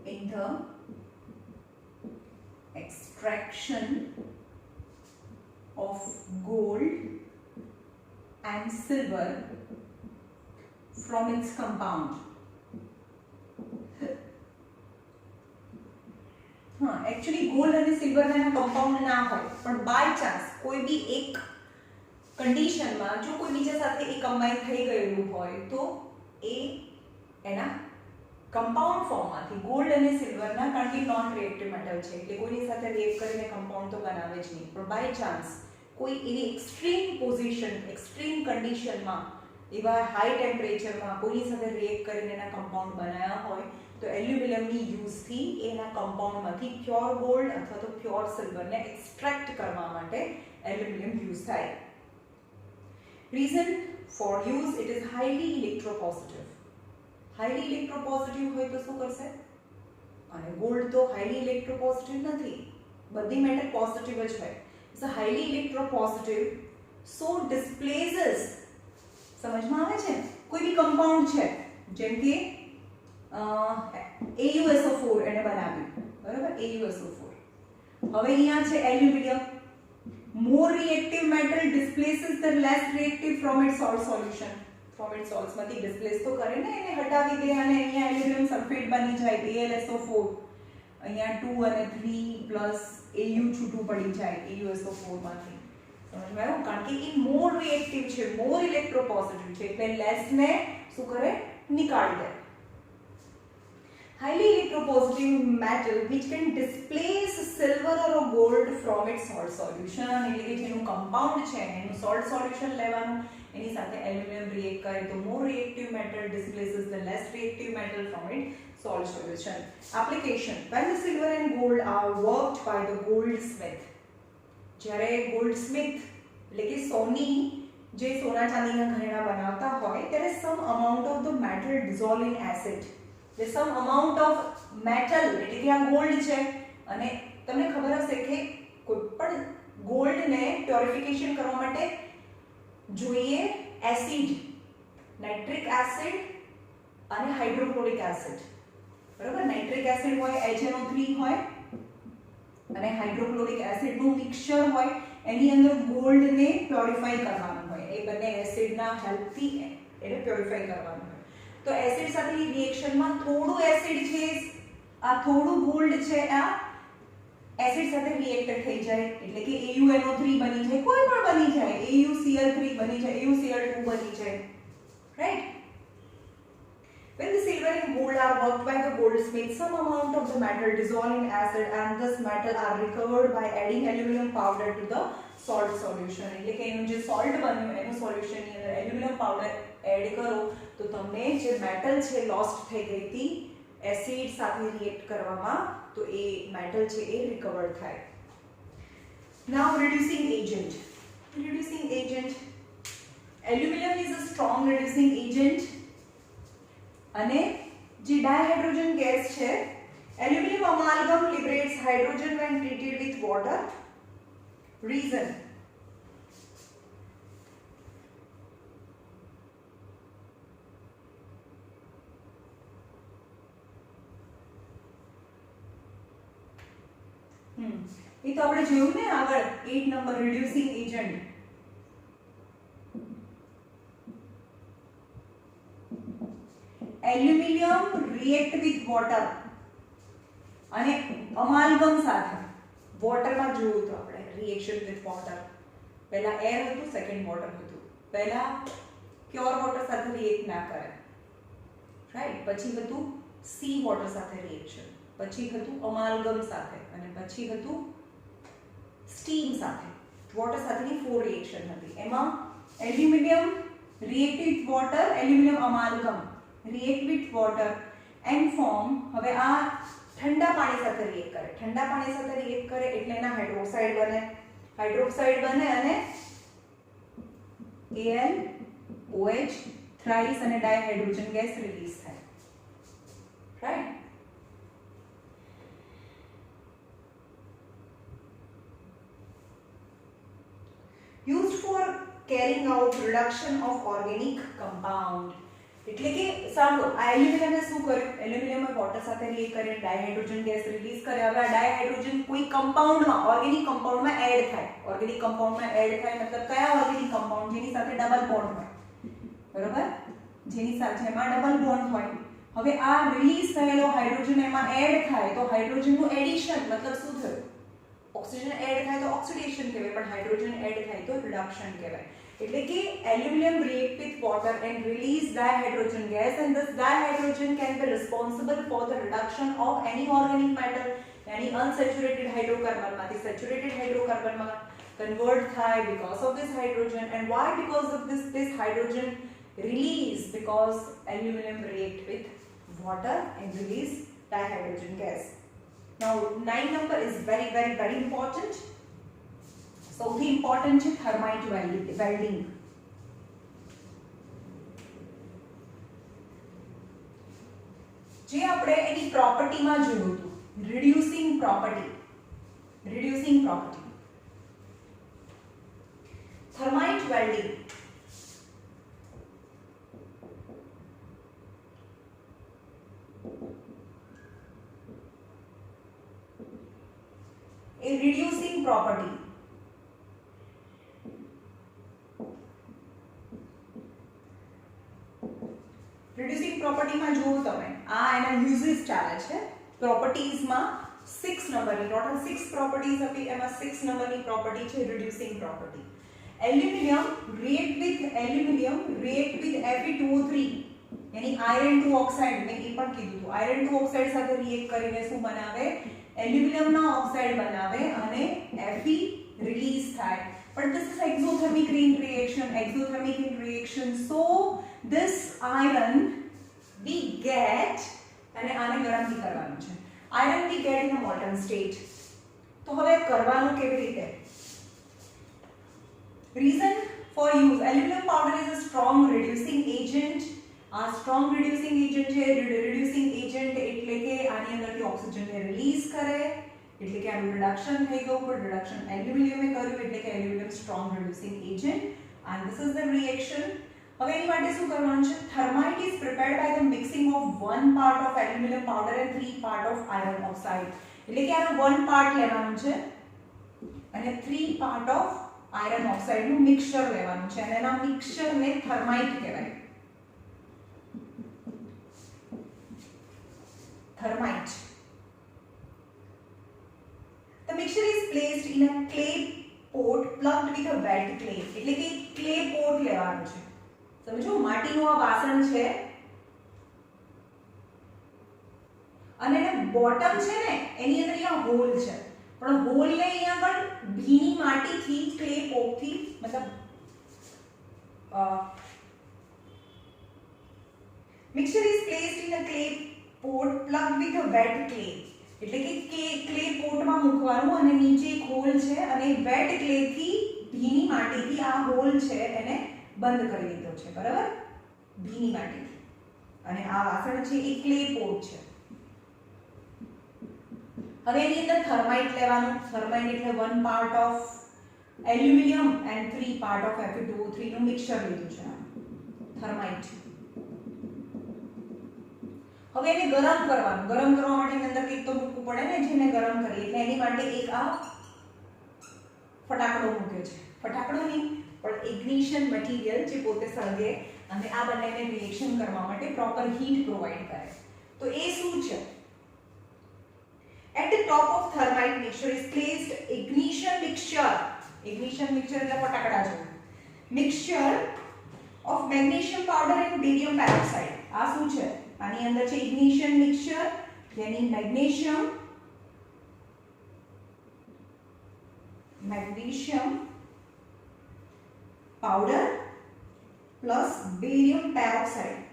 in the extraction of gold and silver from its compound. Actually gold અને સિલ્વર ના કમ્પાઉન્ડ ના હોય પણ બાય ચાન્સ કોઈ બી એક કન્ડિશનમાં જો કોઈ બીજા સાથે એ કમ્બાઈન થઈ ગયેલું હોય તો એ એના કમ્પાઉન્ડ ફોર્મમાંથી ગોલ્ડ અને સિલ્વરના, કારણ કે નોન રિએક્ટિવ મેટલ છે એટલે કોઈની સાથે રિએક્ટ કરીને કમ્પાઉન્ડ તો બનાવે જ નહીં, પણ બાય ચાન્સ કોઈ એવી એક્સ્ટ્રીમ પોઝિશન એક્સ્ટ્રીમ કન્ડિશનમાં એવા હાઈ ટેમ્પરેચરમાં કોઈની સાથે રિએક્ટ કરીને એના કમ્પાઉન્ડ બનાવ્યા હોય તો એલ્યુમિનિયમની યુઝથી એના કમ્પાઉન્ડમાંથી પ્યોર ગોલ્ડ અથવા તો પ્યોર સિલ્વરને એક્સ્ટ્રેક્ટ કરવા માટે એલ્યુમિનિયમ યુઝ થાય. Reason for use, it is highly electropositive. Highly electropositive હોય તો શું કરશે? અને ગોલ્ડ તો highly electropositive નથી, બધી મેટલ પોઝિટિવ જ હોય. It's a highly electropositive, so displaces. સમજમાં આવે છે? કોઈ બી કમ્પાઉન્ડ છે જેમ કે AuSO4 એને બનાવ્યું, બરાબર, AuSO4. હવે અહીંયા છે aluminium. More reactive metal displaces the less reactive from its salt solution. From its salts માંથી displace તો કરે ને, એને હટાવી દે અને અહીંયા એલ્યુમિનિયમ સલ્ફેટ બની જાય AlSO4. અહીંયા 2 અને 3 પ્લસ Au છૂટું પડી જાય AuSO4 માંથી. સમજમાં આવ્યું? કારણ કે એ મોર રિએક્ટિવ છે, મોર ઇલેક્ટ્રોપોઝિટિવ છે એટલે લેસ ને શું કરે? નિકાળી દે. highly electropositive metal which can displace silver or gold from its salt solution. એટલે કે જેનું કમ્પાઉન્ડ છે એનું સોલ્ટ સોલ્યુશન લેવાનું, એની સાથે એલ્યુમિનિયમ રિએક્ટ કરે તો more reactive metal displaces the less reactive metal from its salt solution. Application: when the silver and gold are worked by the goldsmith. જ્યારે goldsmith એટલે કે સોની જે સોના ચાંદીના ઘરેણા બનાવતા હોય ત્યારે some amount of the metal dissolve in acid. The some amount of metal એટલે કે આ ગોલ્ડ છે અને તમને ખબર હશે કે કોઈ પણ ગોલ્ડ ને પ્યોરિફિકેશન કરવા માટે જોઈએ એસિડ, નાઇટ્રિક એસિડ અને હાઇડ્રોક્લોરિક એસિડ. બરાબર, નાઇટ્રિક એસિડ હોય HNO3 હોય અને હાઇડ્રોક્લોરિક એસિડ નું મિક્સચર હોય, એની અંદર ગોલ્ડ ને પ્યોરિફાઈ કરવાનું હોય. એ બંને એસિડ ના હેલ્પ થી એને પ્યોરિફાઈ કરવાનું હોય. તો એસિડ સાથેની રિએક્શનમાં થોડું એસિડ છે, આ થોડું ગોલ્ડ છે, આ એસિડ સાથે રિએક્ટ થઈ જાય એટલે કે AuNO3 બની જાય, કોઈ પણ બની જાય, AuCl3 બની જાય, AuCl2 બની જાય, right. When the silver and gold are worked by the goldsmith, some amount of the metal dissolve in acid and this metal are recovered by adding aluminum powder to the salt solution. એટલે કે એનું જે સોલ્ટ બન્યું એનું સોલ્યુશન ની અંદર એલ્યુમિનિયમ પાવડર એડ કરો તો તમને જે મેટલ છે લોસ્ટ થઈ ગઈ હતી એસિડ સાથે રિએક્ટ કરવામાં, તો એ મેટલ છે એ રિકવર થાય. Now reducing agent. Reducing agent. Aluminum is a strong reducing agent. અને જે ડાયહાઇડ્રોજન ગેસ છે, aluminium amalgam liberates hydrogen when treated with water. Reason: એ તો આપણે જોયું ને આગળ 8 number reducing agent. Aluminium react with water અને અમાલ્ગમ સાથે. વોટરમાં જોયું તો આપણે રિએક્શન વિથ વોટર, પહેલા એર હતું, સેકન્ડ વોટર હતું. પહેલા પ્યોર વોટર સાથે રિએક્ટ ના કરે, રાઈટ. પછી હતું સી વોટર સાથે રિએક્શન, પછી હતું અમાલ્ગમ સાથે અને પછી હતું સ્ટીમ સાથે. વોટર સાથેની 4 રિએક્શન હતી. એમાં aluminium react with water, aluminium amalgam react with water and form. હવે આ ઠંડા પાણી સાથે રિએક્ટ કરે, ઠંડા પાણી સાથે રિએક્ટ કરે એટલે એના હાઇડ્રોક્સાઇડ બને, હાઇડ્રોક્સાઇડ બને અને AlOH થ્રાઇસ અને ડાયહાઇડ્રોજન ગેસ રિલીઝ થાય, right. Used for carrying out reduction of organic compound. એટલે કે સાંભળો, આ એલ્યુમિનિયમને શું કર્યું? એલ્યુમિનિયમ વોટર સાથે રિએક્ટ કરે, ડાયહાઇડ્રોજન ગેસ રિલીઝ કરે. હવે આ ડાયહાઇડ્રોજન કોઈ કમ્પાઉન્ડમાં, ઓર્ગેનિક કમ્પાઉન્ડમાં એડ થાય. ઓર્ગેનિક કમ્પાઉન્ડમાં એડ થાય મતલબ કયા ઓર્ગેનિક કમ્પાઉન્ડ? જેની સાથે ડબલ બોન્ડ હોય, બરોબર, જેની સાથે એમાં ડબલ બોન્ડ હોય. હવે આ રિલીઝ થયેલો હાઇડ્રોજન એમાં એડ થાય તો હાઇડ્રોજનનું એડિશન મતલબ શું થયું? ઓક્સિજન એડ થાય તો ઓક્સિડેશન કહેવાય, પણ હાઇડ્રોજન એડ થાય તો રિડક્શન કહેવાય. એટલે કે aluminium react with water and release dihydrogen gas and this dihydrogen can be responsible for the reduction of any organic matter. any unsaturated hydrocarbon માંથી saturated hydrocarbon માં convert થાય because of this hydrogen. And why? Because of this hydrogen release, because aluminum react with water and release dihydrogen gas. Now 9 number is very very very important. સૌથી ઇમ્પોર્ટન્ટ છે થર્માઇટ વેલ્ડિંગ. જે આપણે એની પ્રોપર્ટીમાં જોયું હતું, રિડ્યુસિંગ પ્રોપર્ટી. થર્માઇટ વેલ્ડિંગ એ રિડ્યુસિંગ પ્રોપર્ટી. રિડ્યુસિંગ પ્રોપર્ટીમાં જુઓ તમે, આ એના યુઝિસ ચાલે છે. પ્રોપર્ટીઝમાં 6 નંબરની, ટોટલ 6 પ્રોપર્ટીઝ હતી, એમાં 6 નંબરની પ્રોપર્ટી છે reducing property. Aluminium react with Fe2O3 यानी आयरन टू ऑक्साइड में એ પણ કીધું હતું આયરન ટુ ઓક્સાઇડ સાથે રિએક્ટ કરીને શું બનાવે એલ્યુમિનિયમના ઓક્સાઇડ બનાવે અને Fe રિલીઝ થાય but this is exothermic reaction so this iron we get અને આને ગરમ બી કરવાનું છે iron we get in a molten state તો હવે કરવાનું કેવી રીતે reason for use aluminum powder is a strong reducing agent આ સ્ટ્રોંગ રિડ્યુસિંગ એજન્ટ છે રિડ્યુસિંગ એજન્ટ એટલે કે આની અંદરથી ઓક્સિજનને રિલીઝ કરે એટલે કે આનું રિડક્શન થઈ ગયું પણ રિડક્શન એલ્યુમિનિયમે કર્યું એટલે કે aluminium strong reducing agent and this is the reaction હવે એની માટે શું કરવાનું છે thermite is prepared by the mixing of 1 part of aluminum powder and 3 part of iron oxide એટલે કે આનો 1 part લેવાનું છે અને 3 part of iron oxide નું મિક્સચર લેવાનું છે અને એના મિક્સચરને thermite કહેવાય thermite. The mixture is placed in a clay pot plugged with a wet clay. એટલે કે clay pot લેવાનું છે. સમજો માટીનું આ વાસણ છે અને એને બોટમ છે ને એની અંદર અહીંયા હોલ છે પણ હોલ ને અહીંયા આગળ ભીની માટીથી clay pot થી મતલબ mixture is placed in a clay pot plugged with a wet clay એટલે કે ક્લે પોટમાં મૂકવાનું અને નીચે એક હોલ છે અને વેટ ક્લે થી ભીની માટીથી આ હોલ છે એને બંધ કરી દીધો છે બરાબર ભીની માટીથી અને આ વાસણ છે એ ક્લે પોટ છે હવે એની અંદર થર્માઇટ લેવાનું થર્માઇટ એટલે 1 part of aluminum and 3 part of Fe2O3 નું મિક્સચર લીધું છે થર્માઇટ હવે એને ગરમ કરવાનું ગરમ કરવા માટે એની અંદર કંઈક તો મૂકવું પડે ને જેને ગરમ કરીએ એટલે એની માટે એક આ ફટાકડો મૂક્યો છે ફટાકડો નહીં પણ ઇગ્નિશન મટીરીયલ જે પોતે સળગે અને આ બંનેને રિએક્શન કરવા માટે પ્રોપર હીટ પ્રોવાઈડ કરે તો એ શું છે at the top of thermite mixture is placed ignition mixture એટલે ફટાકડા જેવું mixture of magnesium powder and barium peroxide આ શું છે આની અંદર છે ઇગ્નિશન મિક્સચર यानी magnesium powder plus barium peroxide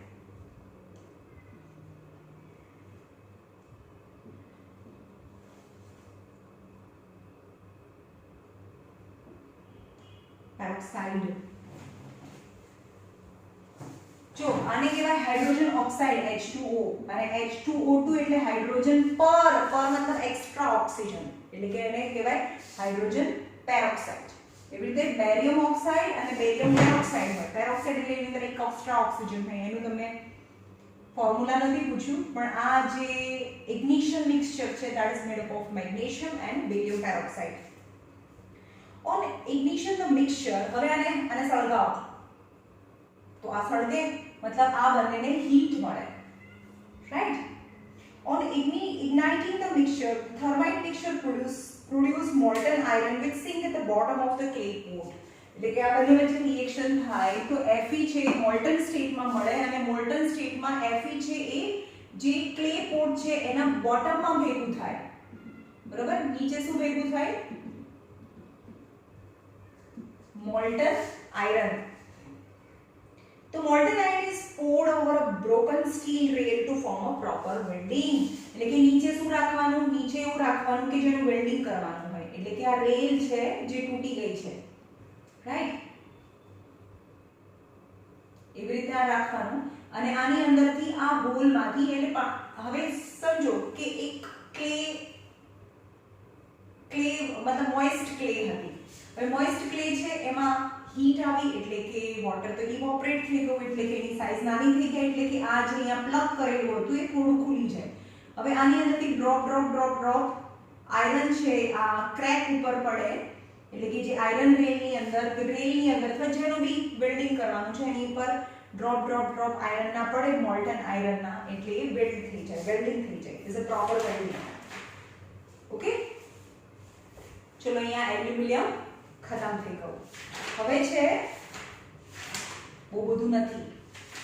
જો આને કહેવાય હાઇડ્રોજન ઓક્સાઇડ H2O અને H2O2 એટલે હાઇડ્રોજન પર મતલબ એક્સ્ટ્રા ઓક્સિજન એટલે કે એને કહેવાય હાઇડ્રોજન પેરોક્સાઇડ એવી રીતે બેરિયમ ઓક્સાઇડ અને બેરિયમ પેરોક્સાઇડ હોય પેરોક્સાઇડ એટલે એની અંદર એક એક્સ્ટ્રા ઓક્સિજન હોય એનું તમને ફોર્મ્યુલા નથી પૂછ્યું પણ આ જે ઇગ્નિશન મિક્સચર છે that is made up of magnesium and barium peroxide on ignition the mixture હવે આને સળગાવો તો આ સળગે मतलब આ બંનેને હીટ મળે right on igniting the mixture thermite mixture produce molten iron which sink at the bottom of the clay pot એટલે કે આ બંને વચ્ચે રિએક્શન થાય તો Fe છે મોલ્ટન સ્ટેટમાં મળે અને મોલ્ટન સ્ટેટમાં Fe છે એ જે ક્લે પોટ છે એના બોટમમાં ભેગું થાય બરાબર નીચે શું ભેગું થાય મોલ્ટન આયરન तो molten iron is poured over a broken steel rail to form a proper welding એટલે કે નીચે શું રાખવાનું નીચે એવું રાખવાનું કે જેનું વેલ્ડિંગ કરવાનું હોય એટલે કે આ રેલ છે જે તૂટી ગઈ છે રાઈટ એવી રીતે આ રાખવાનું અને આની અંદરથી આ હોલમાંથી એટલે હવે સમજો કે એક ક્લે મતલબ મોઇસ્ટ ક્લે હતી હવે મોઇસ્ટ ક્લે છે એમાં हीट આવી એટલે કે વોટર તો ઇવોપરેટ થઈ ગયું એટલે કે એની સાઈઝ નાની થઈ ગઈ એટલે કે આ જે અહીંયા પ્લગ કરેલું હતું એ થોડું ખુલી જાય હવે આની અંદરથી ડ્રોપ આયરન છે આ ક્રેક ઉપર પડે એટલે કે જે આયરન રેલની અંદર અથવા જેનો બી વેલ્ડિંગ કરવાનું છે એની ઉપર ડ્રોપ આયરન ના પડે મોલ્ટન આયરન ના એટલે એ વેલ્ડિંગ થઈ જાય is a proper welding okay ચલો અહીંયા એલ્યુમિનિયમ ખતમ થઈ ગયું હવે છે બહુ બધું નથી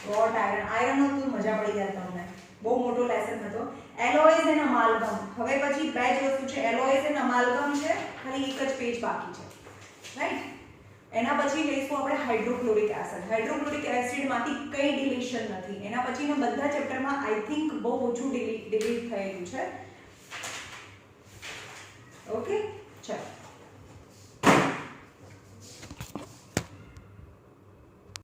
રોટ આયરન, આયરન હતું મજા પડી જાય તમને, બહુ મોટો લેસન હતો. એલોયઝ એન્ડ અમાલ્ગમ, હવે પછી બે જ વસ્તુ છે, એલોયઝ એન્ડ અમાલ્ગમ છે, ખાલી એક જ પેજ બાકી છે, રાઈટ. એના પછી લઈશું આપણે હાઇડ્રોક્લોરિક એસિડ. હાઇડ્રોક્લોરિક એસિડમાંથી કંઈ ડિલીશન નથી, એના પછીના બધા ચેપ્ટરમાં આઈ થિંક બહુ ઓછું ડિલીટ થયેલું છે. ઓકે, ચલો.